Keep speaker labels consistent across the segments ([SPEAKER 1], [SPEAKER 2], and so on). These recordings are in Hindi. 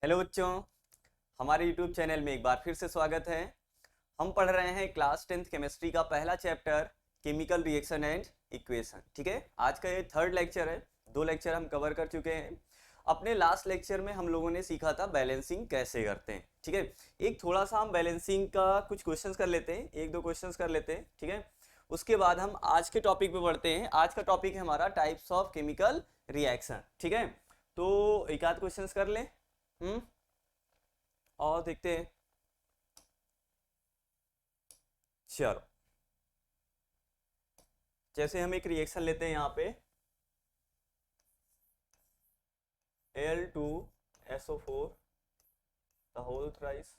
[SPEAKER 1] हेलो बच्चों, हमारे YouTube चैनल में एक बार फिर से स्वागत है। हम पढ़ रहे हैं क्लास 10th केमिस्ट्री का पहला chapter chemical reaction and equation. ठीक है, आज का ये थर्ड लेक्चर है। 2 लेक्चर हम कवर कर चुके हैं। अपने लास्ट लेक्चर में हम लोगों ने सीखा था बैलेंसिंग कैसे करते हैं। ठीक है, एक थोड़ा सा हम बैलेंसिंग का कुछ क्वेश्चंस कर लेते हैं, 1-2 क्वेश्चंस कर लेते हैं। ठीक है, उसके बाद हम आज के टॉपिक पे बढ़ते हैं। आज का टॉपिक है हमारा टाइप्स ऑफ केमिकल रिएक्शन। ठीक है, तो एक आध क्वेश्चंस कर लें। और देखते हैं। चलो, जैसे हम एक रिएक्शन लेते हैं यहाँ पे Al2SO4 द होल थ्राइस।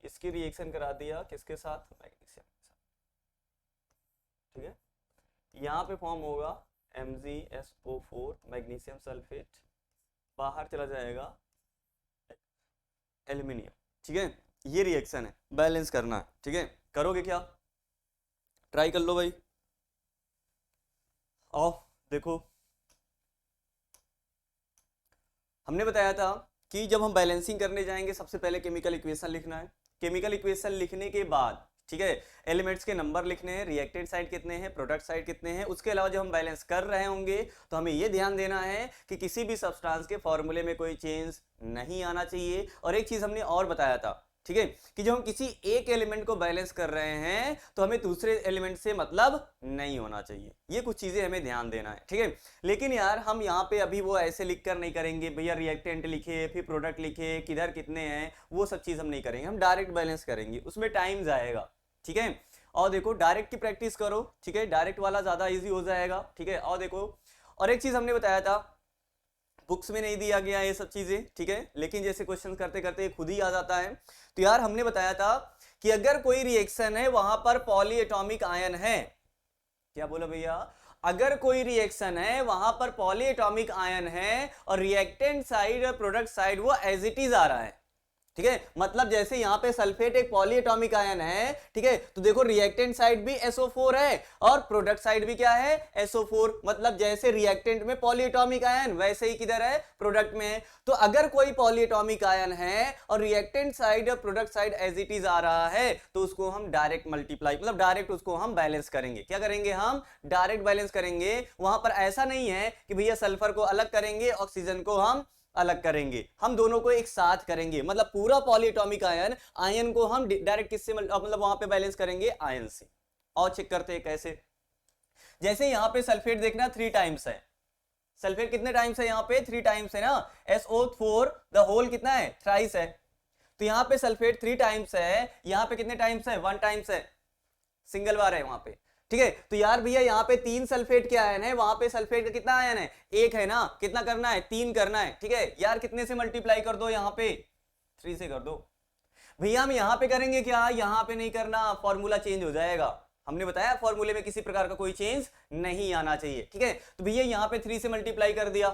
[SPEAKER 1] इसकी रिएक्शन करा दिया किसके साथ? मैग्नीशियम के साथ। ठीक है, यहाँ पे फॉर्म होगा MgSO4 मैग्नीशियम सल्फेट, बाहर चला जाएगा एल्यूमिनियम। ठीक है, ये रिएक्शन है, बैलेंस करना है। ठीक है, करोगे क्या? ट्राई कर लो भाई। आओ देखो, हमने बताया था कि जब हम बैलेंसिंग करने जाएंगे सबसे पहले केमिकल इक्वेशन लिखना है। केमिकल इक्वेशन लिखने के बाद, ठीक है, एलिमेंट्स के नंबर लिखने हैं, रिएक्टेंट साइड कितने हैं, प्रोडक्ट साइड कितने हैं। उसके अलावा जब हम बैलेंस कर रहे होंगे तो हमें यह ध्यान देना है कि किसी भी सब्सटेंस के फॉर्मूले में कोई चेंज नहीं आना चाहिए। और एक चीज हमने और बताया था, ठीक है, कि जब हम किसी एक एलिमेंट को बैलेंस कर रहे हैं तो हमें दूसरे एलिमेंट से मतलब नहीं होना चाहिए। ये कुछ चीजें हमें ध्यान देना है। ठीक है, लेकिन यार हम यहाँ पे अभी वो ऐसे लिख कर नहीं करेंगे, भैया रिएक्टेंट लिखे फिर प्रोडक्ट लिखे किधर कितने हैं, वो सब चीज हम नहीं करेंगे। हम डायरेक्ट बैलेंस करेंगे, उसमें टाइम जाएगा। ठीक है, और देखो डायरेक्ट की प्रैक्टिस करो। ठीक है, डायरेक्ट वाला ज्यादा इजी हो जाएगा। ठीक है, और देखो, और एक चीज हमने बताया था, बुक्स में नहीं दिया गया ये सब चीजें। ठीक है, लेकिन जैसे क्वेश्चन करते करते खुद ही आ जाता है। तो यार हमने बताया था कि अगर कोई रिएक्शन है वहां पर पॉली एटॉमिक आयन है, क्या बोला भैया? अगर कोई रिएक्शन है वहां पर पॉली एटॉमिक आयन है और रिएक्टेंट साइड और प्रोडक्ट साइड वो एज इट इज आ रहा है। ठीक है, मतलब जैसे यहां पे सल्फेट एक पॉलीएटॉमिक आयन है, ठीक है, तो देखो रिएक्टेंट साइड भी SO4 है और प्रोडक्ट साइड भी क्या है? SO4। मतलब जैसे रिएक्टेंट में पॉलीएटॉमिक आयन वैसे ही किधर है? प्रोडक्ट में है। तो अगर कोई पॉलीएटॉमिक आयन है और रिएक्टेंट साइड और product side as it is आ रहा है तो उसको हम डायरेक्ट मल्टीप्लाई, मतलब डायरेक्ट उसको हम बैलेंस करेंगे। क्या करेंगे? हम डायरेक्ट बैलेंस करेंगे। वहां पर ऐसा नहीं है कि भैया सल्फर को अलग करेंगे, ऑक्सीजन को हम अलग करेंगे, हम दोनों को एक साथ करेंगे। मतलब पूरा पॉलीएटॉमिक आयन, आयन को हम डायरेक्ट किससे मतलब वहां पे बैलेंस करेंगे? आयन से। और चेक करते हैं कैसे। जैसे यहां पे सल्फेट देखना 3 टाइम्स है। सल्फेट कितने टाइम्स है? यहां पे 3 टाइम्स है ना। SO4 द होल कितना है? थ्राइस है। तो यहां पे सल्फेट 3 टाइम्स है, यहां पे कितने टाइम्स है? 1 टाइम्स है, सिंगल बार है वहां पे। ठीक है, तो यार भैया यहाँ पे 3 सल्फेट के आयन है, वहां पे सल्फेट का कितना आयन है? 1 है ना। कितना करना है? 3 करना है। ठीक है यार, कितने से मल्टीप्लाई कर दो? यहाँ पे 3 से कर दो। भैया हम यहाँ पे करेंगे क्या? यहाँ पे नहीं करना, फॉर्मूला चेंज हो जाएगा। हमने बताया फॉर्मूले में किसी प्रकार का कोई चेंज नहीं आना चाहिए। ठीक है, तो भैया यहाँ पे 3 से मल्टीप्लाई कर दिया।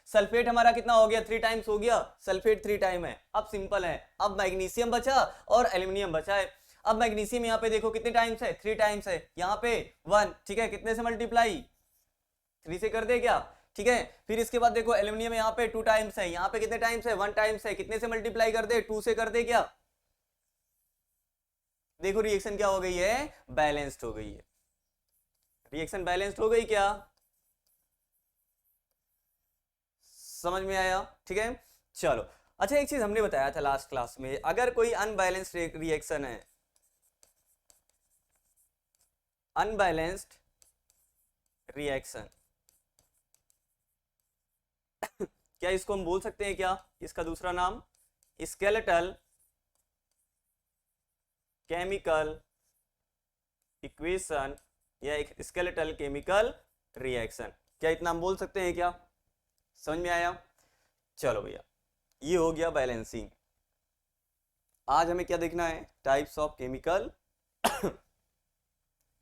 [SPEAKER 1] सल्फेट हमारा कितना हो गया? 3 टाइम्स हो गया। सल्फेट 3 टाइम है। अब सिंपल है, अब मैग्नीशियम बचा और एल्यूमिनियम बचा है। अब मैग्नीशियम यहाँ पे देखो कितने टाइम्स है? 3 टाइम्स है। यहाँ पे 1। ठीक है, कितने से मल्टीप्लाई? 3 से कर दे क्या? ठीक है, फिर इसके बाद देखो एल्यूमिनियम यहाँ पे 2 टाइम्स है, यहाँ पे कितने टाइम्स है? 1 टाइम्स है। कितने से मल्टीप्लाई कर दे? 2 से कर दे क्या? देखो रिएक्शन क्या हो गई है? बैलेंस्ड हो गई है। रिएक्शन बैलेंस्ड हो गई क्या? समझ में आया? ठीक है, चलो। अच्छा, एक चीज हमने बताया था लास्ट क्लास में, अगर कोई अनबैलेंस्ड रिएक्शन है, अनबैलेंस्ड रिएक्शन, क्या इसको हम बोल सकते हैं क्या? इसका दूसरा नाम स्केलेटल केमिकल इक्वेशन या एक स्केलेटल केमिकल रिएक्शन। क्या इतना हम बोल सकते हैं क्या? समझ में आया? चलो भैया, ये हो गया बैलेंसिंग। आज हमें क्या देखना है? टाइप्स ऑफ केमिकल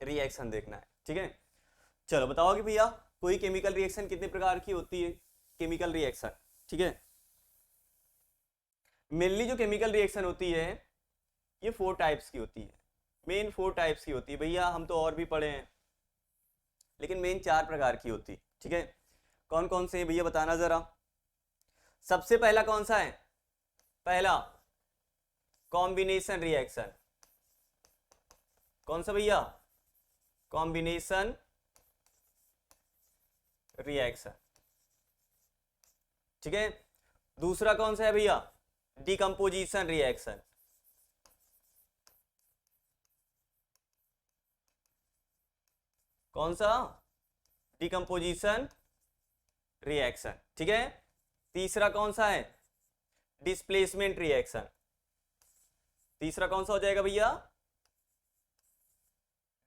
[SPEAKER 1] रिएक्शन देखना है। ठीक है, चलो बताओगे भैया कोई केमिकल रिएक्शन कितने प्रकार की होती है? केमिकल रिएक्शन, ठीक है, मेनली जो केमिकल रिएक्शन होती है ये 4 टाइप्स की होती है। मेन 4 टाइप्स की होती है भैया, हम तो और भी पढ़े हैं, लेकिन मेन 4 प्रकार की होती है। ठीक है, कौन कौन से भैया बताना जरा। सबसे पहला कौन सा है? पहला कॉम्बिनेशन रिएक्शन, कौन सा भैया, कॉम्बिनेशन रिएक्शन, ठीक है। दूसरा कौन सा है भैया, डिकम्पोजिशन रिएक्शन, कौन सा, डिकम्पोजिशन रिएक्शन, ठीक है। तीसरा कौन सा है, डिस्प्लेसमेंट रिएक्शन, तीसरा कौन सा हो जाएगा भैया,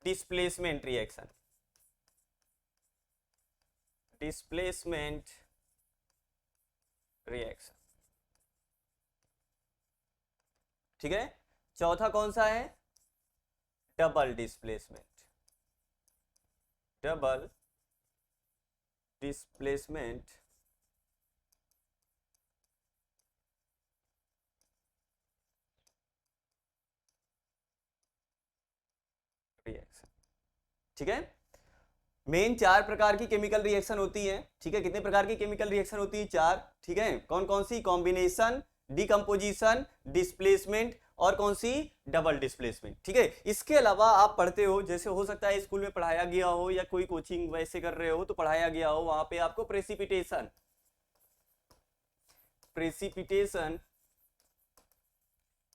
[SPEAKER 1] डिस्प्लेसमेंट रिएक्शन, डिस्प्लेसमेंट रिएक्शन, ठीक है। चौथा कौन सा है, double displacement, double displacement reaction, ठीक है। मेन 4 प्रकार की केमिकल रिएक्शन होती है, ठीक है। कितने प्रकार की केमिकल रिएक्शन होती है, 4, ठीक है। कौन कौन सी, कॉम्बिनेशन, डिकम्पोजिशन, डिस्प्लेसमेंट और कौन सी, डबल डिस्प्लेसमेंट, ठीक है। इसके अलावा आप पढ़ते हो, जैसे हो सकता है स्कूल में पढ़ाया गया हो या कोई कोचिंग वैसे कर रहे हो तो पढ़ाया गया हो, वहां पे आपको प्रेसिपिटेशन, प्रेसिपिटेशन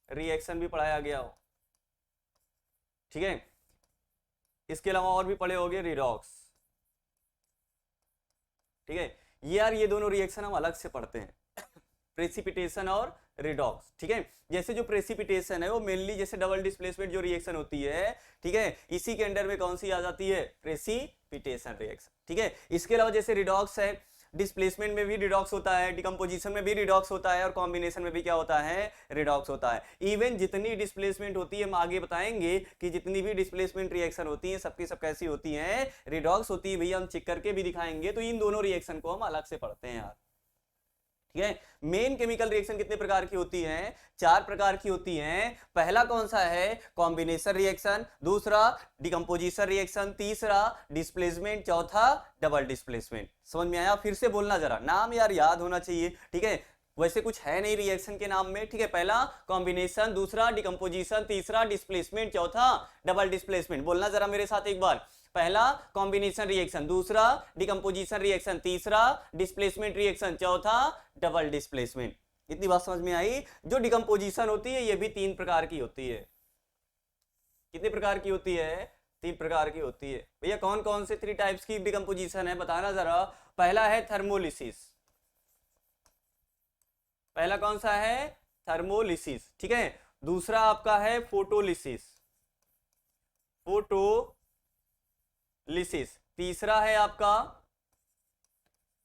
[SPEAKER 1] रिएक्शन भी पढ़ाया गया हो, ठीक है। इसके अलावा और भी पढ़े होंगे रिडॉक्स, ठीक है। यार ये दोनों रिएक्शन हम अलग से पढ़ते हैं, प्रेसिपिटेशन और रिडॉक्स, ठीक है। जैसे जो प्रेसिपिटेशन है वो मेनली जैसे डबल डिस्प्लेसमेंट जो रिएक्शन होती है, ठीक है, इसी के अंडर में कौन सी आ जाती है, प्रेसिपिटेशन रिएक्शन, ठीक है। इसके अलावा जैसे रिडॉक्स है, डिस्प्लेसमेंट में भी रिडॉक्स होता है, डिकम्पोजिशन में भी रिडॉक्स होता है और कॉम्बिनेशन में भी क्या होता है, रिडॉक्स होता है। इवन जितनी डिस्प्लेसमेंट होती है, हम आगे बताएंगे कि जितनी भी डिस्प्लेसमेंट रिएक्शन होती है सबकी सब कैसी होती हैं, रिडॉक्स होती है भैया, हम चेक करके भी दिखाएंगे। तो इन दोनों रिएक्शन को हम अलग से पढ़ते हैं यार, ठीक है। मेन केमिकल रिएक्शन कितने प्रकार की होती हैं, 4 प्रकार की होती हैं। पहला कौन सा है, कॉम्बिनेशन रिएक्शन, दूसरा डिकम्पोजिशन रिएक्शन, तीसरा डिस्प्लेसमेंट, चौथा डबल डिस्प्लेसमेंट। समझ में आया, फिर से बोलना जरा, नाम यार याद होना चाहिए, ठीक है। वैसे कुछ है नहीं रिएक्शन के नाम में, ठीक है। पहला कॉम्बिनेशन, दूसरा डिकम्पोजिशन, तीसरा डिस्प्लेसमेंट, चौथा डबल डिस्प्लेसमेंट। बोलना जरा मेरे साथ एक बार, पहला कॉम्बिनेशन रिएक्शन, दूसरा डिकम्पोजिशन रिएक्शन, तीसरा डिस्प्लेसमेंट रिएक्शन, चौथा डबल डिस्प्लेसमेंट। इतनी बात समझ में आई। जो डिकम्पोजिशन होती है ये भी 3 प्रकार की होती है। कितने प्रकार की होती है, 3 प्रकार की होती है भैया। कौन कौन से 3 टाइप्स की डिकम्पोजिशन है बताना जरा। पहला है थर्मोलिसिस, पहला कौन सा है, थर्मोलिसिस, ठीक है। दूसरा आपका है फोटोलिसिस, फोटोलिसिस। तीसरा है आपका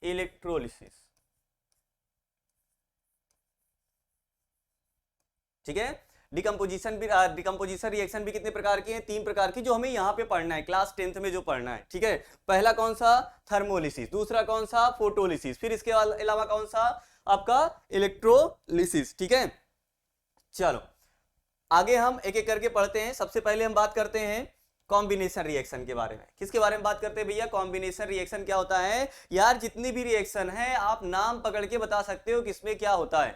[SPEAKER 1] इलेक्ट्रोलिसिस, ठीक है। डिकम्पोजिशन रिएक्शन भी कितने प्रकार की हैं, 3 प्रकार की, जो हमें यहाँ पे पढ़ना है क्लास 10th में जो पढ़ना है, ठीक है। पहला कौन सा, थर्मोलिसिस, दूसरा कौन सा, फोटोलिसिस, फिर इसके अलावा कौन सा आपका इलेक्ट्रोलिसिस, ठीक है। चलो आगे हम एक एक करके पढ़ते हैं। सबसे पहले हम बात करते हैं कॉम्बिनेशन रिएक्शन के बारे में। किसके बारे में बात करते हैं भैया, कॉम्बिनेशन रिएक्शन क्या होता है। यार जितनी भी रिएक्शन है आप नाम पकड़ के बता सकते हो किसमें क्या होता है,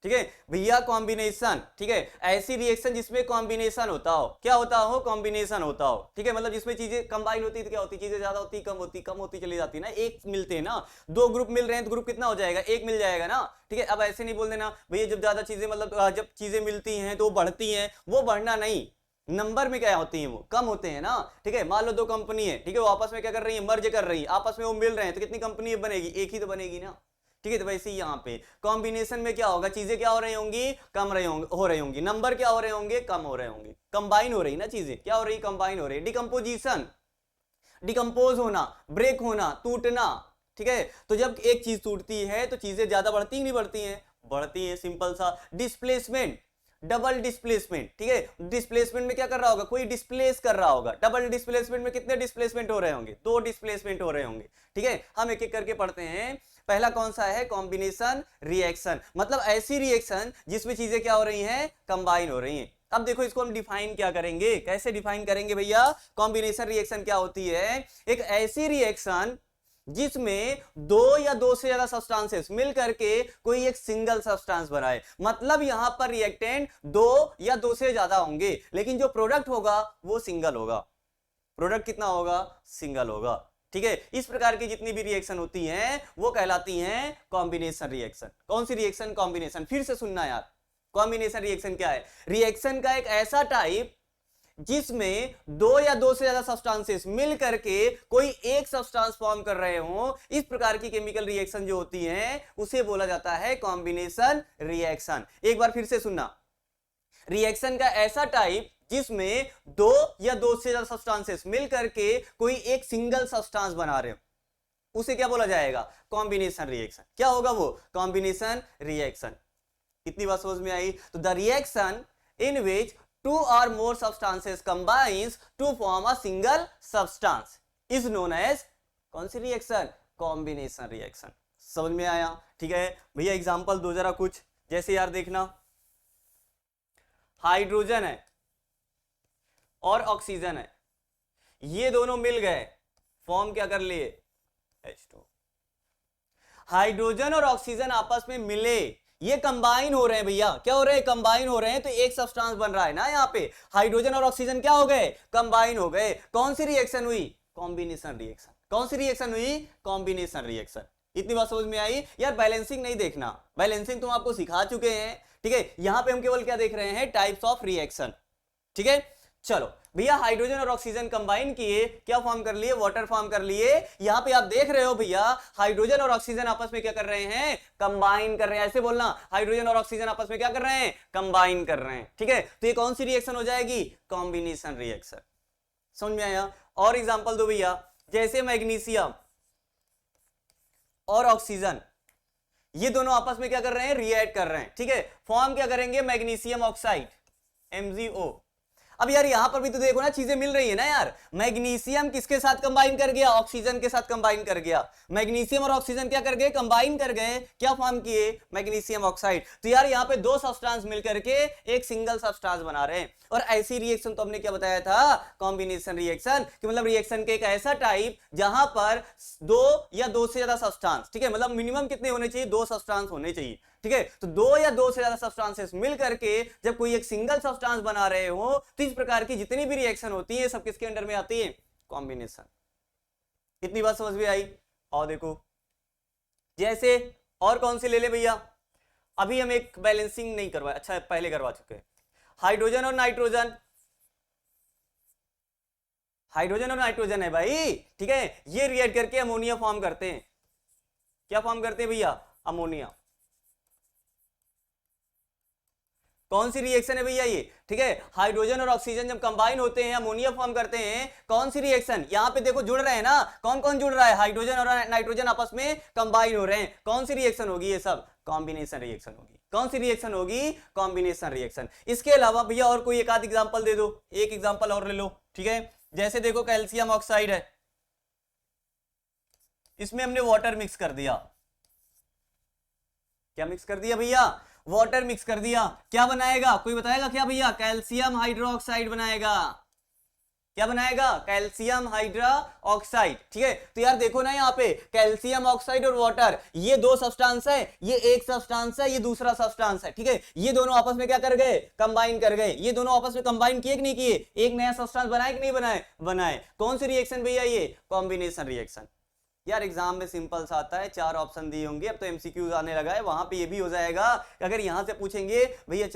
[SPEAKER 1] ठीक है भैया। कॉम्बिनेशन, ठीक है, ऐसी रिएक्शन जिसमें कॉम्बिनेशन होता हो, क्या होता हो, कॉम्बिनेशन होता हो, ठीक है। मतलब जिसमें चीजें कंबाइन होती है तो क्या होती है, चीजें ज्यादा होती, कम होती चली जाती है ना। एक मिलते हैं ना, 2 ग्रुप मिल रहे हैं तो ग्रुप कितना हो जाएगा, एक मिल जाएगा ना, ठीक है। अब ऐसे नहीं बोल देना भैया जब ज्यादा चीजें, मतलब जब चीजें मिलती हैं तो वो बढ़ती हैं, वो बढ़ना नहीं, नंबर में क्या होती है, वो कम होते हैं ना, ठीक है। मान लो 2 कंपनी है, ठीक है, वो आपस में क्या कर रही है, मर्ज कर रही है, आपस में वो मिल रहे हैं तो कितनी कंपनी बनेगी, एक ही तो बनेगी ना, ठीक है। तो वैसे ही यहाँ पे कॉम्बिनेशन में क्या होगा, चीजें क्या हो रही होंगी, कम हो रही होंगी, नंबर क्या हो रहे होंगे, कम हो रहे होंगे, कंबाइन हो रही ना चीजें, क्या हो रही, कंबाइन हो रही। डिकम्पोजिशन, डिकम्पोज होना, ब्रेक होना, टूटना, ठीक है। तो जब एक चीज टूटती है तो चीजें ज्यादा बढ़ती नहीं बढ़ती हैं, बढ़ती हैं, सिंपल सा। डिस्प्लेसमेंट, डबल डिस्प्लेसमेंट, ठीक है। डिस्प्लेसमेंट में क्या कर रहा होगा, कोई डिस्प्लेस कर रहा होगा। डबल डिस्प्लेसमेंट में कितने डिस्प्लेसमेंट हो रहे होंगे, 2 डिस्प्लेसमेंट हो रहे होंगे, ठीक है। हम एक एक करके पढ़ते हैं। पहला कौन सा है, कॉम्बिनेशन रिएक्शन, मतलब ऐसी रिएक्शन जिसमें चीजें क्या हो रही हैं, कंबाइन हो रही हैं। अब देखो इसको हम डिफाइन क्या करेंगे, कैसे डिफाइन करेंगे भैया। कॉम्बिनेशन रिएक्शन क्या होती है, एक ऐसी रिएक्शन जिसमें दो या दो से ज्यादा सब्सटेंसेस मिल करके कोई एक सिंगल सब्सटेंस बनाए। मतलब यहां पर रिएक्टेंट दो या दो से ज्यादा होंगे, लेकिन जो प्रोडक्ट होगा वो सिंगल होगा। प्रोडक्ट कितना होगा? सिंगल होगा। ठीक है, इस प्रकार की जितनी भी रिएक्शन होती हैं वो कहलाती हैं कॉम्बिनेशन रिएक्शन। कौन सी रिएक्शन? कॉम्बिनेशन। फिर से सुनना यार, कॉम्बिनेशन रिएक्शन क्या है? रिएक्शन का एक ऐसा टाइप जिसमें दो या दो से ज्यादा सब्सटेंसेस मिल करके कोई एक सब्सटेंस फॉर्म कर रहे हो, इस प्रकार की केमिकल रिएक्शन जो होती है उसे बोला जाता है कॉम्बिनेशन रिएक्शन। एक बार फिर से सुनना, रिएक्शन का ऐसा टाइप जिसमें दो या दो से ज्यादा सब्सटेंसेस मिल करके कोई एक सिंगल सब्सटेंस बना रहे हो, उसे क्या बोला जाएगा? Combination reaction. क्या होगा वो? Combination reaction. इतनी बात समझ में आई? तो the reaction in which two or more substances combines to form a single substance is known as कौन सी रिएक्शन? Combination reaction. समझ में आया? ठीक है भैया, एग्जांपल दो जरा कुछ। जैसे यार देखना, हाइड्रोजन है और ऑक्सीजन है, ये दोनों मिल गए, फॉर्म क्या कर लिए? H2। हाइड्रोजन और ऑक्सीजन आपस में मिले, ये कंबाइन हो रहे हैं भैया। क्या हो रहे हैं? कंबाइन हो रहे हैं, तो एक सब्सटेंस बन रहा है ना यहाँ पे। हाइड्रोजन और ऑक्सीजन क्या हो गए? कंबाइन हो गए। कौन सी रिएक्शन हुई? Combination reaction. कौन सी रिएक्शन हुई? Combination reaction. इतनी बात समझ में आई यार? बैलेंसिंग नहीं देखना, बैलेंसिंग तुम आपको सिखा चुके हैं। ठीक है, यहां पे हम केवल क्या देख रहे हैं? Types of reaction. ठीक है, चलो भैया, हाइड्रोजन और ऑक्सीजन कंबाइन किए, क्या फॉर्म कर लिए? वाटर फॉर्म कर लिए। यहां पे आप देख रहे हो भैया, हाइड्रोजन और ऑक्सीजन आपस में क्या कर रहे हैं? कंबाइन कर रहे हैं। ऐसे बोलना, हाइड्रोजन और ऑक्सीजन आपस में क्या कर रहे हैं? कंबाइन कर रहे हैं। ठीक है, तो ये कौन सी रिएक्शन हो जाएगी? Combination reaction. समझ में आया? और एग्जांपल दो भैया, जैसे मैग्नीशियम और ऑक्सीजन, ये दोनों आपस में क्या कर रहे हैं? रिएक्ट कर रहे हैं। ठीक है, फॉर्म क्या करेंगे? Magnesium oxide, MgO। अब यार यहां पर भी तो देखो ना, चीजें मिल रही है ना यार। मैग्नीशियम किसके साथ कंबाइन कर गया? ऑक्सीजन के साथ कंबाइन कर गया। मैग्नीशियम और ऑक्सीजन क्या कर गए? कंबाइन कर गए। क्या फॉर्म किए? Magnesium oxide. तो यार यहाँ पे दो सब्सटेंस मिलकर के एक सिंगल सब्सटेंस बना रहे हैं। और ऐसी रिएक्शन तो हमने क्या बताया था? Combination reaction. कि मतलब रिएक्शन के एक ऐसा टाइप जहां पर दो या दो से ज्यादा सब्सटेंस, ठीक है, मतलब मिनिमम कितने होने चाहिए? दो सब्सटेंस होने चाहिए। ठीक है, तो दो या दो से ज्यादा सब्सटेंसेस मिल करके जब कोई एक सिंगल सब्सटेंस बना रहे हो, तो इस प्रकार की जितनी भी रिएक्शन होती है सब किसके अंडर में आती है? कॉम्बिनेशन। इतनी बात समझ में आई? और देखो, जैसे और कौन सी ले ले भैया? अभी हम एक बैलेंसिंग नहीं करवाए, अच्छा पहले करवा चुके हैं। हाइड्रोजन और नाइट्रोजन, हाइड्रोजन और नाइट्रोजन है भाई। ठीक है, ये रिएक्ट करके अमोनिया फॉर्म करते हैं। क्या फॉर्म करते हैं भैया? अमोनिया। कौन सी रिएक्शन है भैया ये? ठीक है, हाइड्रोजन और ऑक्सीजन जब कंबाइन होते हैं अमोनिया फॉर्म करते हैं। कौन सी रिएक्शन? यहां पे देखो जुड़ रहे हैं ना। कौन कौन जुड़ रहा है? हाइड्रोजन और नाइट्रोजन आपस में कंबाइन हो रहे हैं। कौन सी रिएक्शन होगी ये सब? कॉम्बिनेशन रिएक्शन होगी। कौन सी रिएक्शन होगी? Combination reaction. इसके अलावा भैया और कोई एक आध एग्जांपल दे दो, एक एग्जांपल और ले लो। ठीक है, जैसे देखो कैल्शियम ऑक्साइड है, इसमें हमने वाटर मिक्स कर दिया। क्या मिक्स कर दिया भैया? वाटर मिक्स कर दिया। क्या बनाएगा? कोई बताएगा क्या भैया? कैल्शियम हाइड्रोक्साइड बनाएगा। क्या बनाएगा? Calcium hydroxide. ठीक है, तो यार देखो ना, यहाँ पे कैल्शियम ऑक्साइड और वाटर, ये दो सब्सटेंस है, ये एक सब्सटेंस है, ये दूसरा सब्सटेंस है। ठीक है, ये दोनों आपस में क्या कर गए? कंबाइन कर गए। ये दोनों आपस में कंबाइन किए कि नहीं किए? एक नया सब्सटेंस बनाए कि नहीं बनाए? बनाए। कौन सी रिएक्शन भैया ये? Combination reaction. यार एग्जाम में सिंपल सा आता है, चार ऑप्शन दिए होंगे, अब तो एमसीक्यूज आने लगा है, वहां पे ये भी हो जाएगा। अगर यहां से पूछेंगे भैया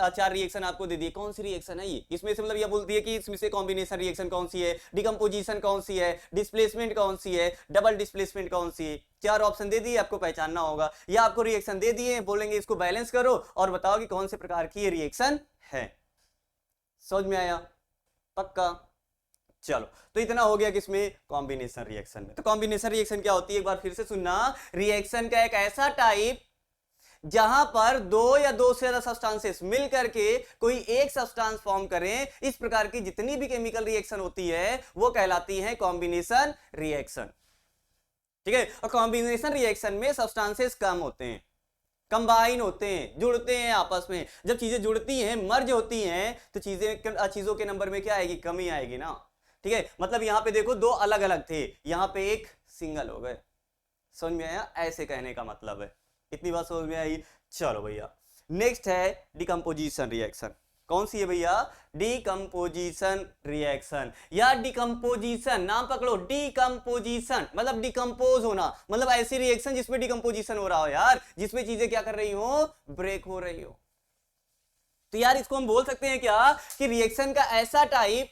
[SPEAKER 1] चार रिएक्शन आपको दे दिए, कौन सी रिएक्शन है ये? इसमें से मतलब ये बोलती है कि इसमें से कॉम्बिनेशन रिएक्शन कौन सी है, डिकम्पोजिशन कौन सी है, डिस्प्लेसमेंट कौन सी है, डबल डिस्प्लेसमेंट कौन सी है। चार ऑप्शन दे दिए, आपको पहचानना होगा। या आपको रिएक्शन दे दिए, बोलेंगे इसको बैलेंस करो और बताओ कि कौन से प्रकार की ये रिएक्शन है। समझ में आया? पक्का? चलो, तो इतना हो गया किसमें? कॉम्बिनेशन रिएक्शन में। तो कॉम्बिनेशन रिएक्शन क्या होती है? एक बार फिर से सुनना। रिएक्शन का एक ऐसा टाइप जहां पर दो या दो से ज्यादा सब्सटेंसेस मिल करके कोई एक सब्सटेंस फॉर्म करें, इस प्रकार की जितनी भी केमिकल रिएक्शन होती है वो कहलाती है कॉम्बिनेशन रिएक्शन। ठीक है, और कॉम्बिनेशन रिएक्शन में सब्सटेंसेस कम होते हैं, कंबाइन होते हैं, जुड़ते हैं आपस में। जब चीजें जुड़ती हैं, मर्ज होती हैं, तो चीजों के नंबर में क्या आएगी? कमी आएगी ना। ठीक है, मतलब यहां पे देखो दो अलग अलग थे, यहां पे एक सिंगल हो गए। समझ में आया? ऐसे कहने का मतलब है। इतनी बात समझ में आई? चलो भैया, नेक्स्ट है डिकम्पोजिशन रिएक्शन। कौन सी है भैया? डिकम्पोजिशन रिएक्शन या डिकम्पोजिशन, नाम पकड़ो, डिकम्पोजिशन मतलब डिकम्पोज होना, मतलब ऐसी रिएक्शन जिसमें डिकम्पोजिशन हो रहा हो यार, जिसमें चीजें क्या कर रही हो? ब्रेक हो रही हो। तो यार इसको हम बोल सकते हैं क्या कि रिएक्शन का ऐसा टाइप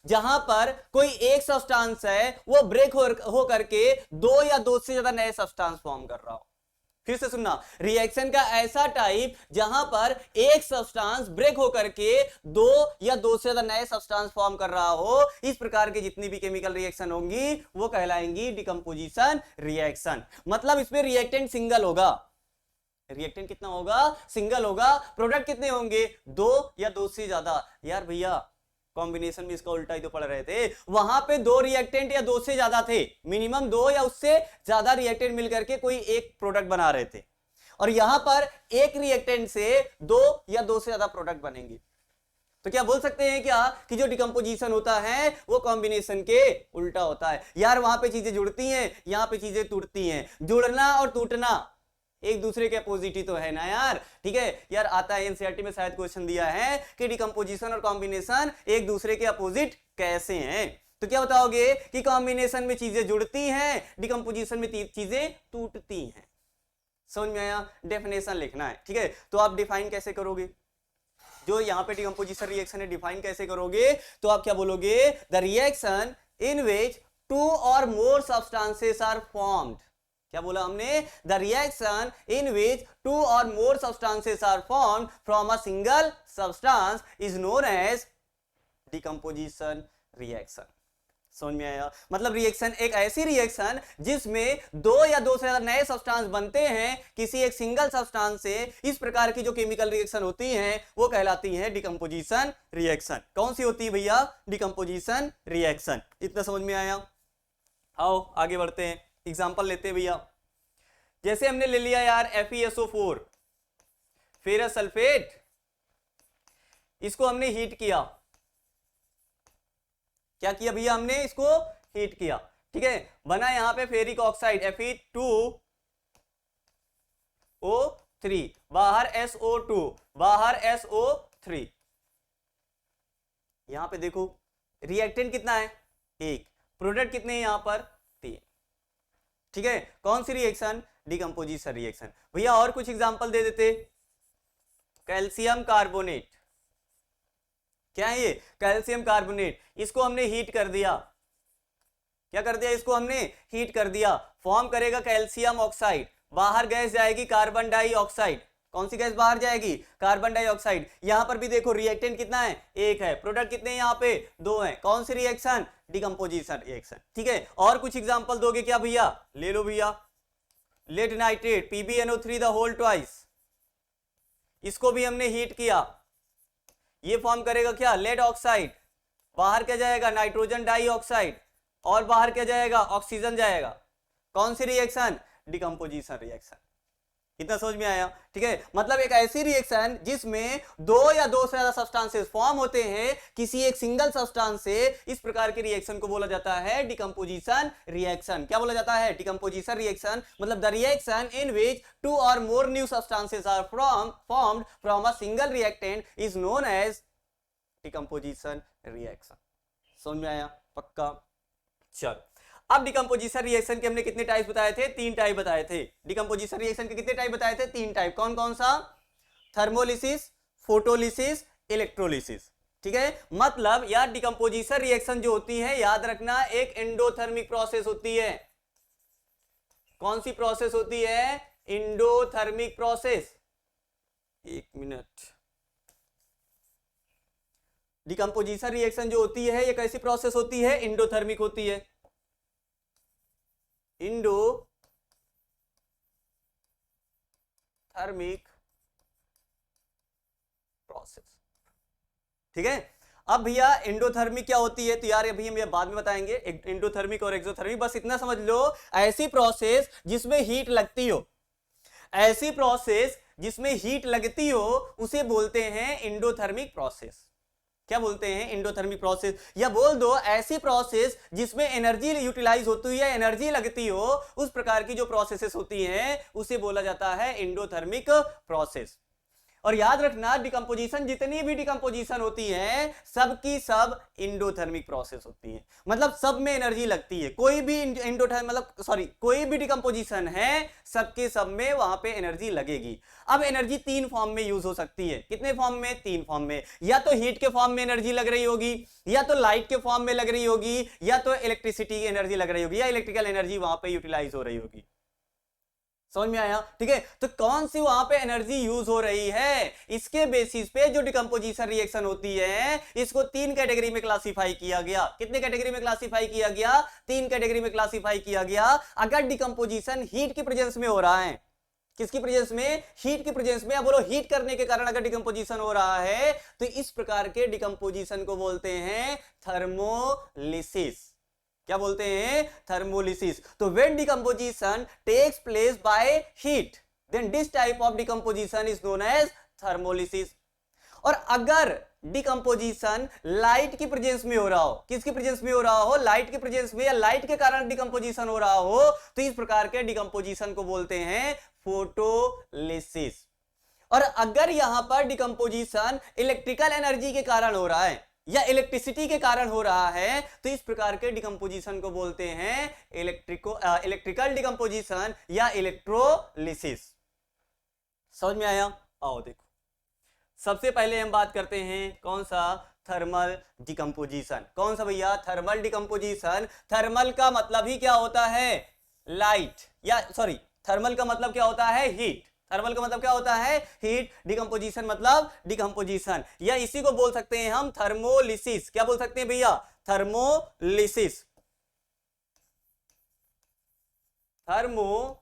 [SPEAKER 1] जहां पर कोई एक सब्सटेंस है वो ब्रेक हो करके दो या दो से ज्यादा नए सब्सटेंस फॉर्म कर रहा हो। फिर से सुनना, रिएक्शन का ऐसा टाइप जहां पर एक सब्सटेंस ब्रेक होकर के दो या दो से ज्यादा नए सब्सटेंस फॉर्म कर रहा हो, इस प्रकार की जितनी भी केमिकल रिएक्शन होंगी वो कहलाएंगी डिकम्पोजिशन रिएक्शन। मतलब इसमें रिएक्टेंट सिंगल होगा। रिएक्टेंट कितना होगा? सिंगल होगा। प्रोडक्ट कितने होंगे? दो या दो से ज्यादा। यार भैया कॉम्बिनेशन में इसका उल्टा ही तो पढ़ रहे थे, वहां पे दो रिएक्टेंट या दो से ज्यादा थे, मिनिमम दो या उससे ज्यादा रिएक्टेंट मिलकर के कोई एक प्रोडक्ट बना रहे थे, और यहां पर एक रिएक्टेंट से दो या दो से ज्यादा प्रोडक्ट बनेंगे। तो क्या बोल सकते हैं क्या कि जो डिकम्पोजिशन होता है वो कॉम्बिनेशन के उल्टा होता है। यार वहां पे चीजें जुड़ती हैं, यहां पे चीजें टूटती हैं। जुड़ना और टूटना एक दूसरे के अपोजिट ही तो है ना यार, ठीक है यार। आता है एनसीईआरटी में शायद क्वेश्चन दिया है कि डिकम्पोजिशन और कॉम्बिनेशन एक दूसरे के अपोजिट कैसे हैं। तो क्या बताओगे कि कॉम्बिनेशन में चीजें जुड़ती हैं, डिकम्पोजिशन में चीजें टूटती हैं। समझ में आया? डेफिनेशन लिखना है, ठीक है। तो आप डिफाइन कैसे करोगे? जो यहां पे डिकम्पोजिशन रिएक्शन है, डिफाइन कैसे करोगे? तो आप क्या बोलोगे? The reaction in which two or more substances are formed. क्या बोला हमने? The reaction in which two or more substances are formed from a single substance is known as decomposition reaction. समझ में आया? मतलब रिएक्शन एक ऐसी रिएक्शन जिसमें दो या दो से ज्यादा नए सब्सटेंस बनते हैं किसी एक सिंगल सब्सटेंस से, इस प्रकार की जो केमिकल रिएक्शन होती हैं वो कहलाती है डिकम्पोजिशन रिएक्शन। कौन सी होती है भैया? Decomposition reaction. इतना समझ में आया? आओ आगे बढ़ते हैं, एग्जाम्पल लेते हैं भैया। जैसे हमने ले लिया यार FeSO4 फेरस सल्फेट, इसको हमने हीट किया। क्या किया भैया? हमने इसको हीट किया, ठीक है। बना यहां पे फेरिक ऑक्साइड Fe2O3, बाहर SO2, बाहर SO3। यहां पे देखो रिएक्टेंट कितना है? एक। प्रोडक्ट कितने हैं यहां पर? तीन, ठीक है। कौन सी रिएक्शन? Decomposition reaction. भैया और कुछ एग्जांपल दे देते। कैल्शियम कार्बोनेट, क्या है ये? Calcium carbonate. इसको हमने हीट कर दिया। क्या कर दिया? इसको हमने हीट कर दिया। फॉर्म करेगा कैल्शियम ऑक्साइड, बाहर गैस जाएगी कार्बन डाइऑक्साइड। कौन सी गैस बाहर जाएगी? Carbon dioxide. यहां पर भी देखो रिएक्टेंट कितना है? एक है। प्रोडक्ट कितने हैं यहां पे? दो हैं। कौन सी रिएक्शन? डिकम्पोजिशन रिएक्शन, ठीक है। और कुछ एग्जांपल दोगे क्या भैया? ले लो भैया। Lead nitrate PbNO3 the whole twice, इसको भी हमने हीट किया। ये फॉर्म करेगा क्या? Lead oxide. बाहर क्या जाएगा? नाइट्रोजन डाइऑक्साइड, और बाहर क्या जाएगा? ऑक्सीजन जाएगा। कौन सी रिएक्शन? Decomposition reaction. इतना समझ में आया? ठीक है। मतलब एक ऐसी रिएक्शन जिसमें दो या दो से ज्यादा सब्सटेंसेस फॉर्म होते हैं किसी एक सिंगल सब्सटेंस से, इस प्रकार की रिएक्शन को बोला जाता है डिकम्पोजिशन रिएक्शन। क्या बोला जाता है? Decomposition reaction. मतलब the reaction in which two or more new substances are formed from a single reactant is known as decomposition reaction. समझ में आया? पक्का? चल, अब डिकम्पोजिशन रिएक्शन के हमने कितने टाइप बताए थे? तीन टाइप बताए थे। डिकम्पोजिशन रिएक्शन के कितने टाइप बताए थे? तीन टाइप। कौन कौन सा? थर्मोलिसिस, फोटोलिसिस, इलेक्ट्रोलिसिस, ठीक है। मतलब यार डिकम्पोजिशन रिएक्शन जो होती है, याद रखना, एक एंडोथर्मिक प्रोसेस होती है। कौन सी प्रोसेस होती है? Endothermic process. एक मिनट। डिकम्पोजिशन रिएक्शन जो होती है ये कैसी प्रोसेस होती है? एंडोथर्मिक होती है। एंडोथर्मिक प्रोसेस, ठीक है। अब भैया एंडोथर्मिक क्या होती है? तो यार अभी हम ये बाद में बताएंगे, एंडोथर्मिक और एक्सोथर्मिक। बस इतना समझ लो, ऐसी प्रोसेस जिसमें हीट लगती हो, ऐसी प्रोसेस जिसमें हीट लगती हो उसे बोलते हैं एंडोथर्मिक प्रोसेस, क्या बोलते हैं, एंडोथर्मिक प्रोसेस, या बोल दो ऐसी प्रोसेस जिसमें एनर्जी यूटिलाइज होती है, एनर्जी लगती हो, उस प्रकार की जो प्रोसेसेस होती हैं उसे बोला जाता है एंडोथर्मिक प्रोसेस। और याद रखना डिकम्पोजिशन, जितनी भी डिकम्पोजिशन होती है सबकी सब इंडोथर्मिक प्रोसेस होती है, मतलब सब में एनर्जी लगती है। कोई भी इंडोथर्म मतलब सॉरी कोई भी डिकम्पोजिशन है सबके सब में वहां पे एनर्जी लगेगी। अब एनर्जी तीन फॉर्म में यूज हो सकती है, कितने फॉर्म में, तीन फॉर्म में, या तो हीट के फॉर्म में एनर्जी लग रही होगी, या तो लाइट के फॉर्म में लग रही होगी, या तो इलेक्ट्रिसिटी एनर्जी लग रही होगी, या इलेक्ट्रिकल एनर्जी वहां पे यूटिलाइज हो रही होगी। समझ में आया, ठीक है। तो कौन सी वहां पे एनर्जी यूज हो रही है, इसके बेसिस पे जो डिकम्पोजिशन रिएक्शन होती है इसको तीन कैटेगरी में क्लासिफाई किया गया। कितने कैटेगरी में क्लासिफाई किया गया, तीन कैटेगरी में क्लासिफाई किया गया। अगर डिकम्पोजिशन हीट की प्रेजेंस में हो रहा है, किसकी प्रेजेंस में, हीट की प्रेजेंस में, बोलो हीट करने के कारण अगर डिकम्पोजिशन हो रहा है तो इस प्रकार के डिकम्पोजिशन को बोलते हैं थर्मोलिसिस। क्या बोलते हैं, थर्मोलिसिस। तो when decomposition takes place by heat then this type of decomposition is known as thermolysis. और अगर डिकम्पोजिशन लाइट की प्रेजेंस में हो रहा हो, किसकी प्रेजेंस में हो रहा हो, लाइट की प्रेजेंस में, या लाइट के कारण डिकम्पोजिशन हो रहा हो, तो इस प्रकार के डिकम्पोजिशन को बोलते हैं फोटोलिसिस। और अगर यहां पर डिकम्पोजिशन इलेक्ट्रिकल एनर्जी के कारण हो रहा है या इलेक्ट्रिसिटी के कारण हो रहा है तो इस प्रकार के डिकम्पोजिशन को बोलते हैं इलेक्ट्रिकल डिकम्पोजिशन या इलेक्ट्रोलिसिस। समझ में आया, आओ देखो। सबसे पहले हम बात करते हैं कौन सा, थर्मल डिकम्पोजिशन। कौन सा भैया, थर्मल डिकम्पोजिशन। थर्मल का मतलब ही क्या होता है, लाइट, या सॉरी थर्मल का मतलब क्या होता है, हीट। थर्मल का मतलब क्या होता है, हीट। डिकम्पोजिशन मतलब डिकम्पोजिशन, या इसी को बोल सकते हैं हम थर्मोलिसिस। क्या बोल सकते हैं भैया, थर्मोलिसिस। थर्मोलिसिस,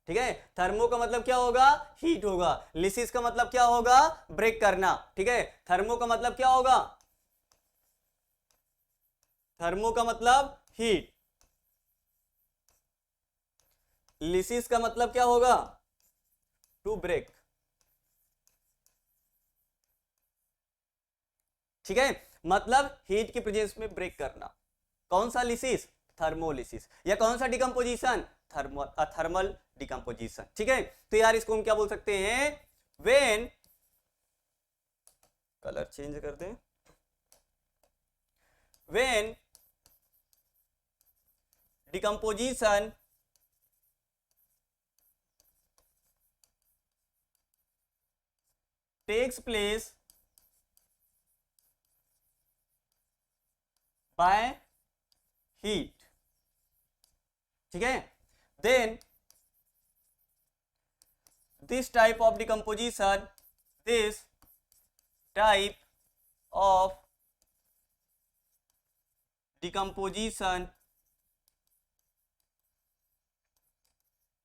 [SPEAKER 1] ठीक है। थर्मो का मतलब क्या होगा, हीट होगा। लिसिस का मतलब क्या होगा, ब्रेक करना, ठीक है। थर्मो का मतलब क्या होगा, थर्मो का मतलब हीट, लिसिस का मतलब क्या होगा, टू ब्रेक, ठीक है। मतलब हीट की प्रेजेंस में ब्रेक करना। कौन सा लिसिस, थर्मोलिसिस। या कौन सा डिकम्पोजिशन, थर्मल डिकम्पोजिशन, ठीक है। तो यार इसको हम क्या बोल सकते हैं, व्हेन, कलर चेंज कर दें, when decomposition takes place by heat, ठीक है, then this type of decomposition, this type of decomposition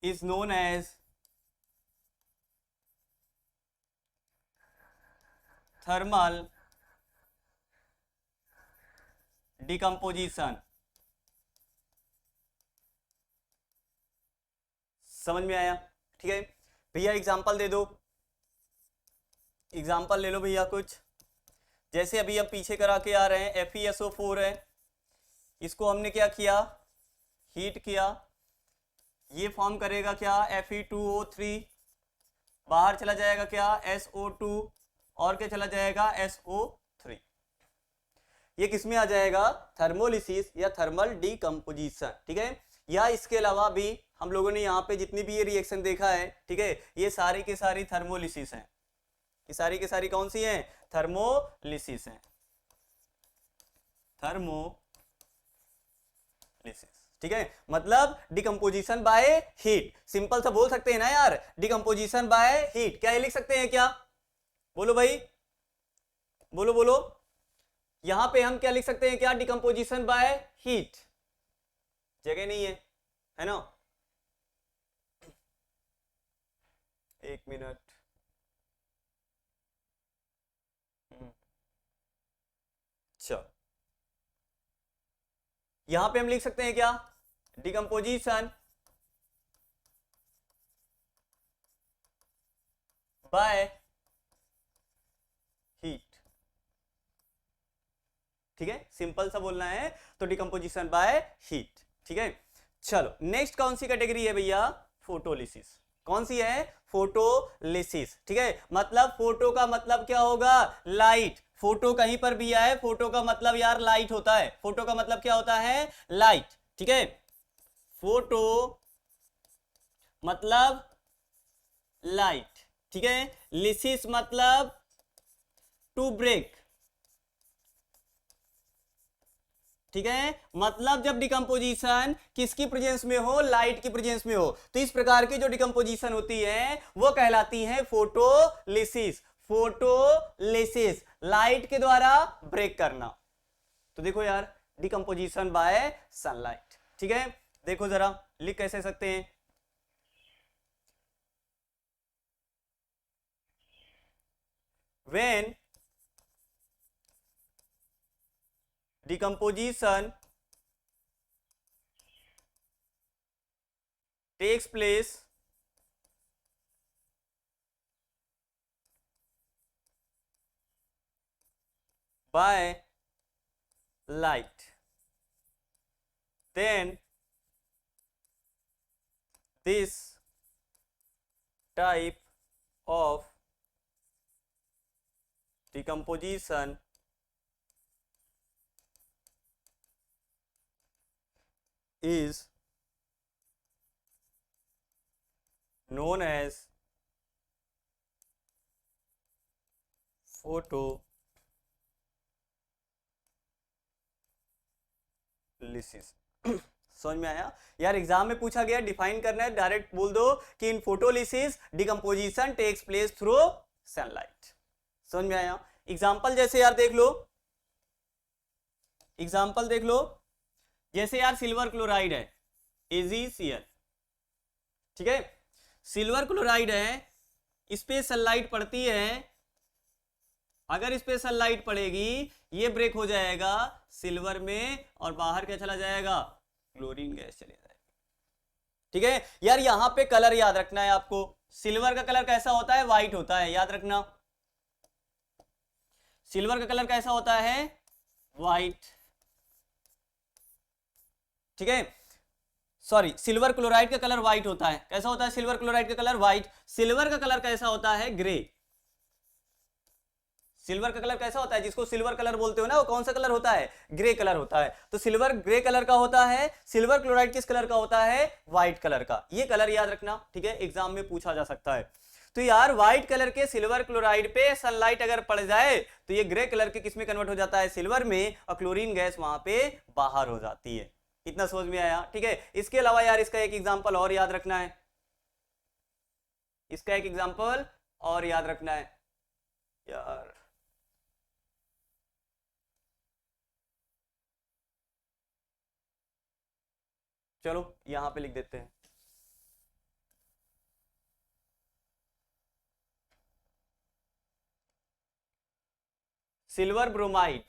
[SPEAKER 1] is known as thermal decomposition. समझ में आया, ठीक है भैया। एग्जांपल दे दो, एग्जांपल ले लो भैया कुछ। जैसे अभी हम पीछे करा के आ रहे हैं, FeSO4 है, इसको हमने क्या किया, हीट किया, ये फॉर्म करेगा क्या, Fe2O3, बाहर चला जाएगा क्या, SO2, और क्या चला जाएगा, SO3। ये किसमें आ जाएगा, थर्मोलिसिस या थर्मल डिकम्पोजिशन, ठीक है। या इसके अलावा भी हम लोगों ने यहाँ पे जितनी भी ये रिएक्शन देखा है, ठीक है, ये सारी की सारी थर्मोलिसिस हैं। ये सारी की सारी कौन सी हैं, थर्मोलिसिस हैं, थर्मोलिसिस, ठीक है। मतलब डिकम्पोजिशन बाय हीट, सिंपल सा बोल सकते हैं ना यार, डिकम्पोजिशन बाय हीट। क्या ये लिख सकते हैं क्या, बोलो भाई, बोलो बोलो। यहां पे हम क्या लिख सकते हैं क्या, डिकम्पोजिशन बाय हीट। जगह नहीं है ना, एक मिनट। अच्छा, यहां पे हम लिख सकते हैं क्या, डिकम्पोजिशन बाय ठीक है, सिंपल सा बोलना है, तो डिकम्पोजिशन बाय हीट। ठीक है, चलो नेक्स्ट कौन सी कैटेगरी है भैया, फोटोलिसिस। कौन सी है, फोटोलिसिस। ठीक है, मतलब फोटो का मतलब क्या होगा, लाइट। फोटो कहीं पर भी आए, फोटो का मतलब यार लाइट होता है, फोटो का मतलब क्या होता है, लाइट। ठीक है, फोटो मतलब लाइट। ठीक है, लिसिस मतलब टू ब्रेक। ठीक है, मतलब जब डिकम्पोजिशन किसकी प्रेजेंस में हो, लाइट की प्रेजेंस में हो, तो इस प्रकार की जो डिकम्पोजिशन होती है वो कहलाती है फोटोलिसिस। फोटोलिसिस, लाइट के द्वारा ब्रेक करना। तो देखो यार, डिकम्पोजिशन बाय सनलाइट। ठीक है, देखो जरा लिख कैसे सकते हैं, when decomposition takes place by light, then this type of decomposition is known as photolysis. समझ में आया यार, एग्जाम में पूछा गया, डिफाइन करना है, डायरेक्ट बोल दो कि in photolysis decomposition takes place through sunlight. समझ में आया, एग्जाम्पल जैसे यार देख लो, एग्जाम्पल देख लो, जैसे यार सिल्वर क्लोराइड है, AgCl। ठीक है, सिल्वर क्लोराइड है, इस पे सनलाइट पड़ती है, अगर इस पे सनलाइट पड़ेगी ये ब्रेक हो जाएगा सिल्वर में, और बाहर क्या चला जाएगा, क्लोरीन गैस चली जाएगी। ठीक है यार, यहां पे कलर याद रखना है आपको, सिल्वर का कलर कैसा होता है, व्हाइट होता है, याद रखना, सिल्वर का कलर कैसा होता है, व्हाइट। ठीक है, सॉरी, सिल्वर क्लोराइड का कलर व्हाइट होता है, कैसा होता है सिल्वर क्लोराइड का कलर, व्हाइट। सिल्वर का कलर कैसा होता है, ग्रे। सिल्वर का कलर कैसा होता है, जिसको सिल्वर कलर बोलते हो ना, वो कौन सा कलर होता है, ग्रे कलर होता है। तो सिल्वर ग्रे कलर का होता है, सिल्वर क्लोराइड किस कलर का होता है, व्हाइट कलर का। ये कलर याद रखना, ठीक है, एग्जाम में पूछा जा सकता है। तो यार व्हाइट कलर के सिल्वर क्लोराइड पे सनलाइट अगर पड़ जाए तो ये ग्रे कलर के किस में कन्वर्ट हो जाता है, सिल्वर में, और क्लोरीन गैस वहां पे बाहर हो जाती है। इतना समझ में आया। ठीक है, इसके अलावा यार इसका एक एग्जांपल और याद रखना है, इसका एक एग्जांपल और याद रखना है यार, चलो यहां पे लिख देते हैं, सिल्वर ब्रोमाइड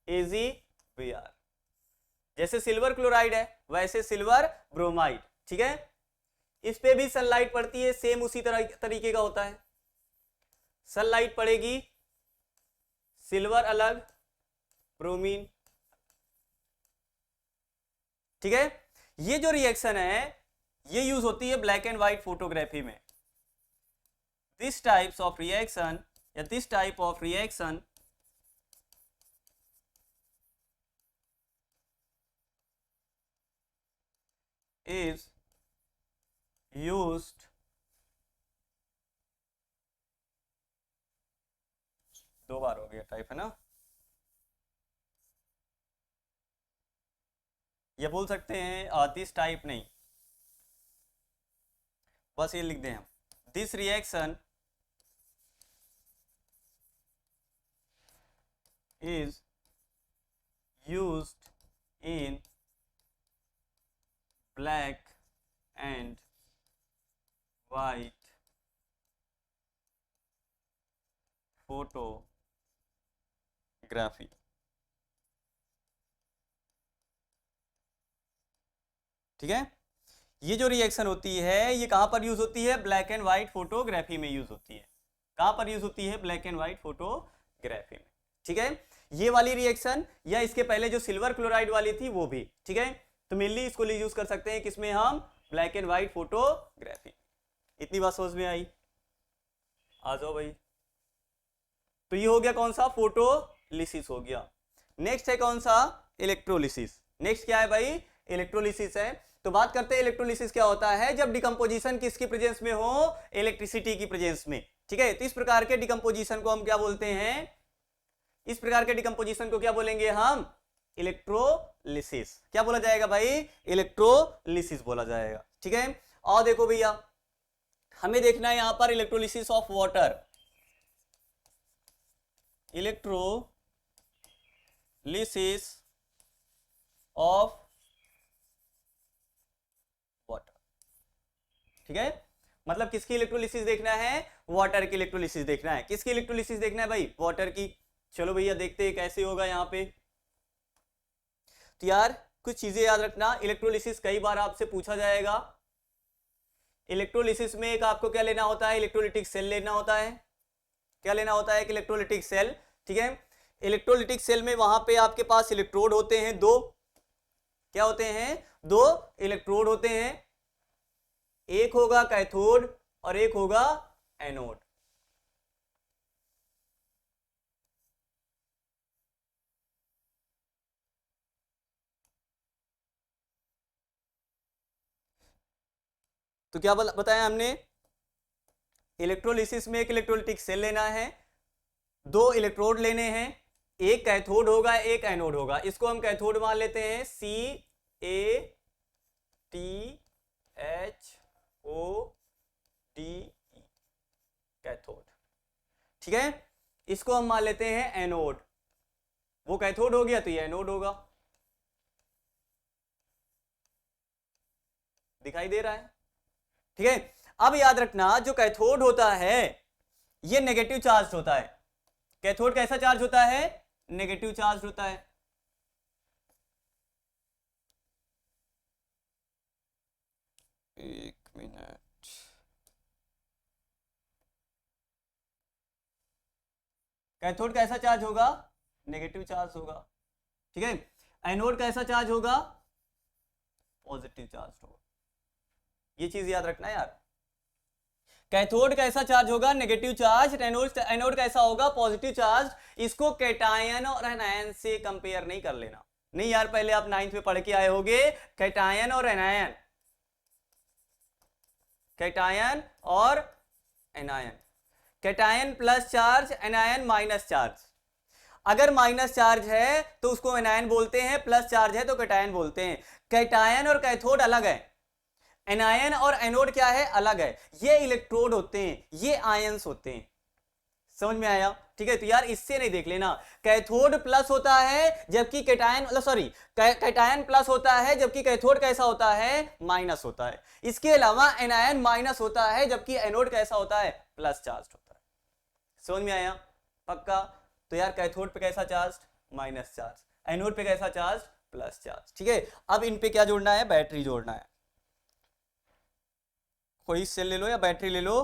[SPEAKER 1] AgBr। जैसे सिल्वर क्लोराइड है वैसे सिल्वर ब्रोमाइड। ठीक है, इस पे भी सनलाइट पड़ती है, सेम उसी तरह तरीके का होता है, सनलाइट पड़ेगी, सिल्वर अलग, ब्रोमीन। ठीक है, ये जो रिएक्शन है ये यूज होती है ब्लैक एंड व्हाइट फोटोग्राफी में। दिस टाइप्स ऑफ रिएक्शन या this type of reaction is used, दो बार हो गया टाइप है ना, ये बोल सकते हैं दिस टाइप नहीं, बस ये लिख दें हम, this reaction is used in black and white photography। ठीक है, ये जो रिएक्शन होती है ये कहां पर यूज होती है, ब्लैक एंड व्हाइट फोटोग्राफी में यूज होती है। कहां पर यूज होती है, ब्लैक एंड व्हाइट फोटोग्राफी में। ठीक है, ये वाली रिएक्शन या इसके पहले जो सिल्वर क्लोराइड वाली थी वो भी, ठीक है। तो मेनली इसको यूज कर सकते हैं किसमें, हम ब्लैक एंड व्हाइट फोटोग्राफी। इतनी बात समझ में आई? आ जाओ भाई। तो ये हो गया कौन सा, फोटोलिसिस हो गया। नेक्स्ट है कौन सा, इलेक्ट्रोलिसिस। नेक्स्ट क्या है भाई, इलेक्ट्रोलिसिस है। तो बात करते हैं इलेक्ट्रोलिसिस क्या होता है, जब डिकम्पोजिशन किसकी प्रेजेंस में हो, इलेक्ट्रिसिटी की प्रेजेंस में, ठीक है। तो इस प्रकार के डिकम्पोजिशन को हम क्या बोलते हैं, इस प्रकार के डिकम्पोजिशन को क्या बोलेंगे हम, इलेक्ट्रोलिसिस। क्या बोला जाएगा भाई, इलेक्ट्रोलिसिस बोला जाएगा, ठीक है। और देखो भैया, हमें देखना है यहां पर electrolysis of water, electrolysis of water, ठीक है। मतलब किसकी इलेक्ट्रोलिसिस देखना है, वाटर की इलेक्ट्रोलिसिस देखना है। किसकी इलेक्ट्रोलिसिस देखना है भाई, वाटर की। चलो भैया देखते हैं कैसे होगा यहाँ पे। तो यार कुछ चीजें याद रखना, इलेक्ट्रोलिसिस कई बार आपसे पूछा जाएगा। इलेक्ट्रोलिसिस में एक आपको क्या लेना होता है, इलेक्ट्रोलिटिक सेल लेना होता है। क्या लेना होता है, एक इलेक्ट्रोलिटिक सेल, ठीक है। इलेक्ट्रोलिटिक सेल में वहां पे आपके पास इलेक्ट्रोड होते हैं दो। क्या होते हैं, दो इलेक्ट्रोड होते हैं। एक होगा कैथोड और एक होगा एनोड। तो क्या बताया हमने, इलेक्ट्रोलिसिस में एक इलेक्ट्रोलिटिक सेल लेना है, दो इलेक्ट्रोड लेने हैं, एक कैथोड होगा एक एनोड होगा। इसको हम कैथोड मान लेते हैं, CaTHODE, कैथोड, ठीक है। इसको हम मान लेते हैं एनोड, वो कैथोड हो गया तो ये एनोड होगा। दिखाई दे रहा है, ठीक है। अब याद रखना, जो कैथोड होता है ये नेगेटिव चार्ज होता है। कैथोड कैसा चार्ज होता है, नेगेटिव चार्ज होता है। एक मिनट, कैथोड कैसा चार्ज होगा, नेगेटिव चार्ज होगा, ठीक है। एनोड कैसा चार्ज होगा, पॉजिटिव चार्ज होगा। ये चीज याद रखना यार, कैथोड कैसा चार्ज होगा, नेगेटिव चार्ज। एनोड कैसा होगा, पॉजिटिव चार्ज। इसको कैटायन और एनायन से कंपेयर नहीं कर लेना। नहीं यार, पहले आप 9th में पढ़ के आए होगे कैटायन और एनायन, कैटायन और anion. Cation plus charge, anion minus charge. अगर माइनस चार्ज है तो उसको एनायन बोलते हैं, प्लस चार्ज है तो कैटायन बोलते हैं। कैटायन और कैथोड अलग है, एनायन और एनोड क्या है, अलग है। ये इलेक्ट्रोड होते हैं, ये आयंस होते हैं। समझ में आया, ठीक है। तो यार इससे नहीं देख लेना, कैथोड प्लस होता है जबकि कैटायन, सॉरी, कैटायन प्लस होता है जबकि कैथोड कैसा होता है, माइनस होता है। इसके अलावा एनायन माइनस होता है जबकि एनोड कैसा होता है, प्लस चार्ज होता है। समझ में आया, पक्का। तो यार कैथोड पे कैसा चार्ज, माइनस चार्ज, एनोड पे कैसा चार्ज, प्लस चार्ज, ठीक है। अब इन पे क्या जोड़ना है, बैटरी जोड़ना है। कोई सेल ले लो या बैटरी ले लो,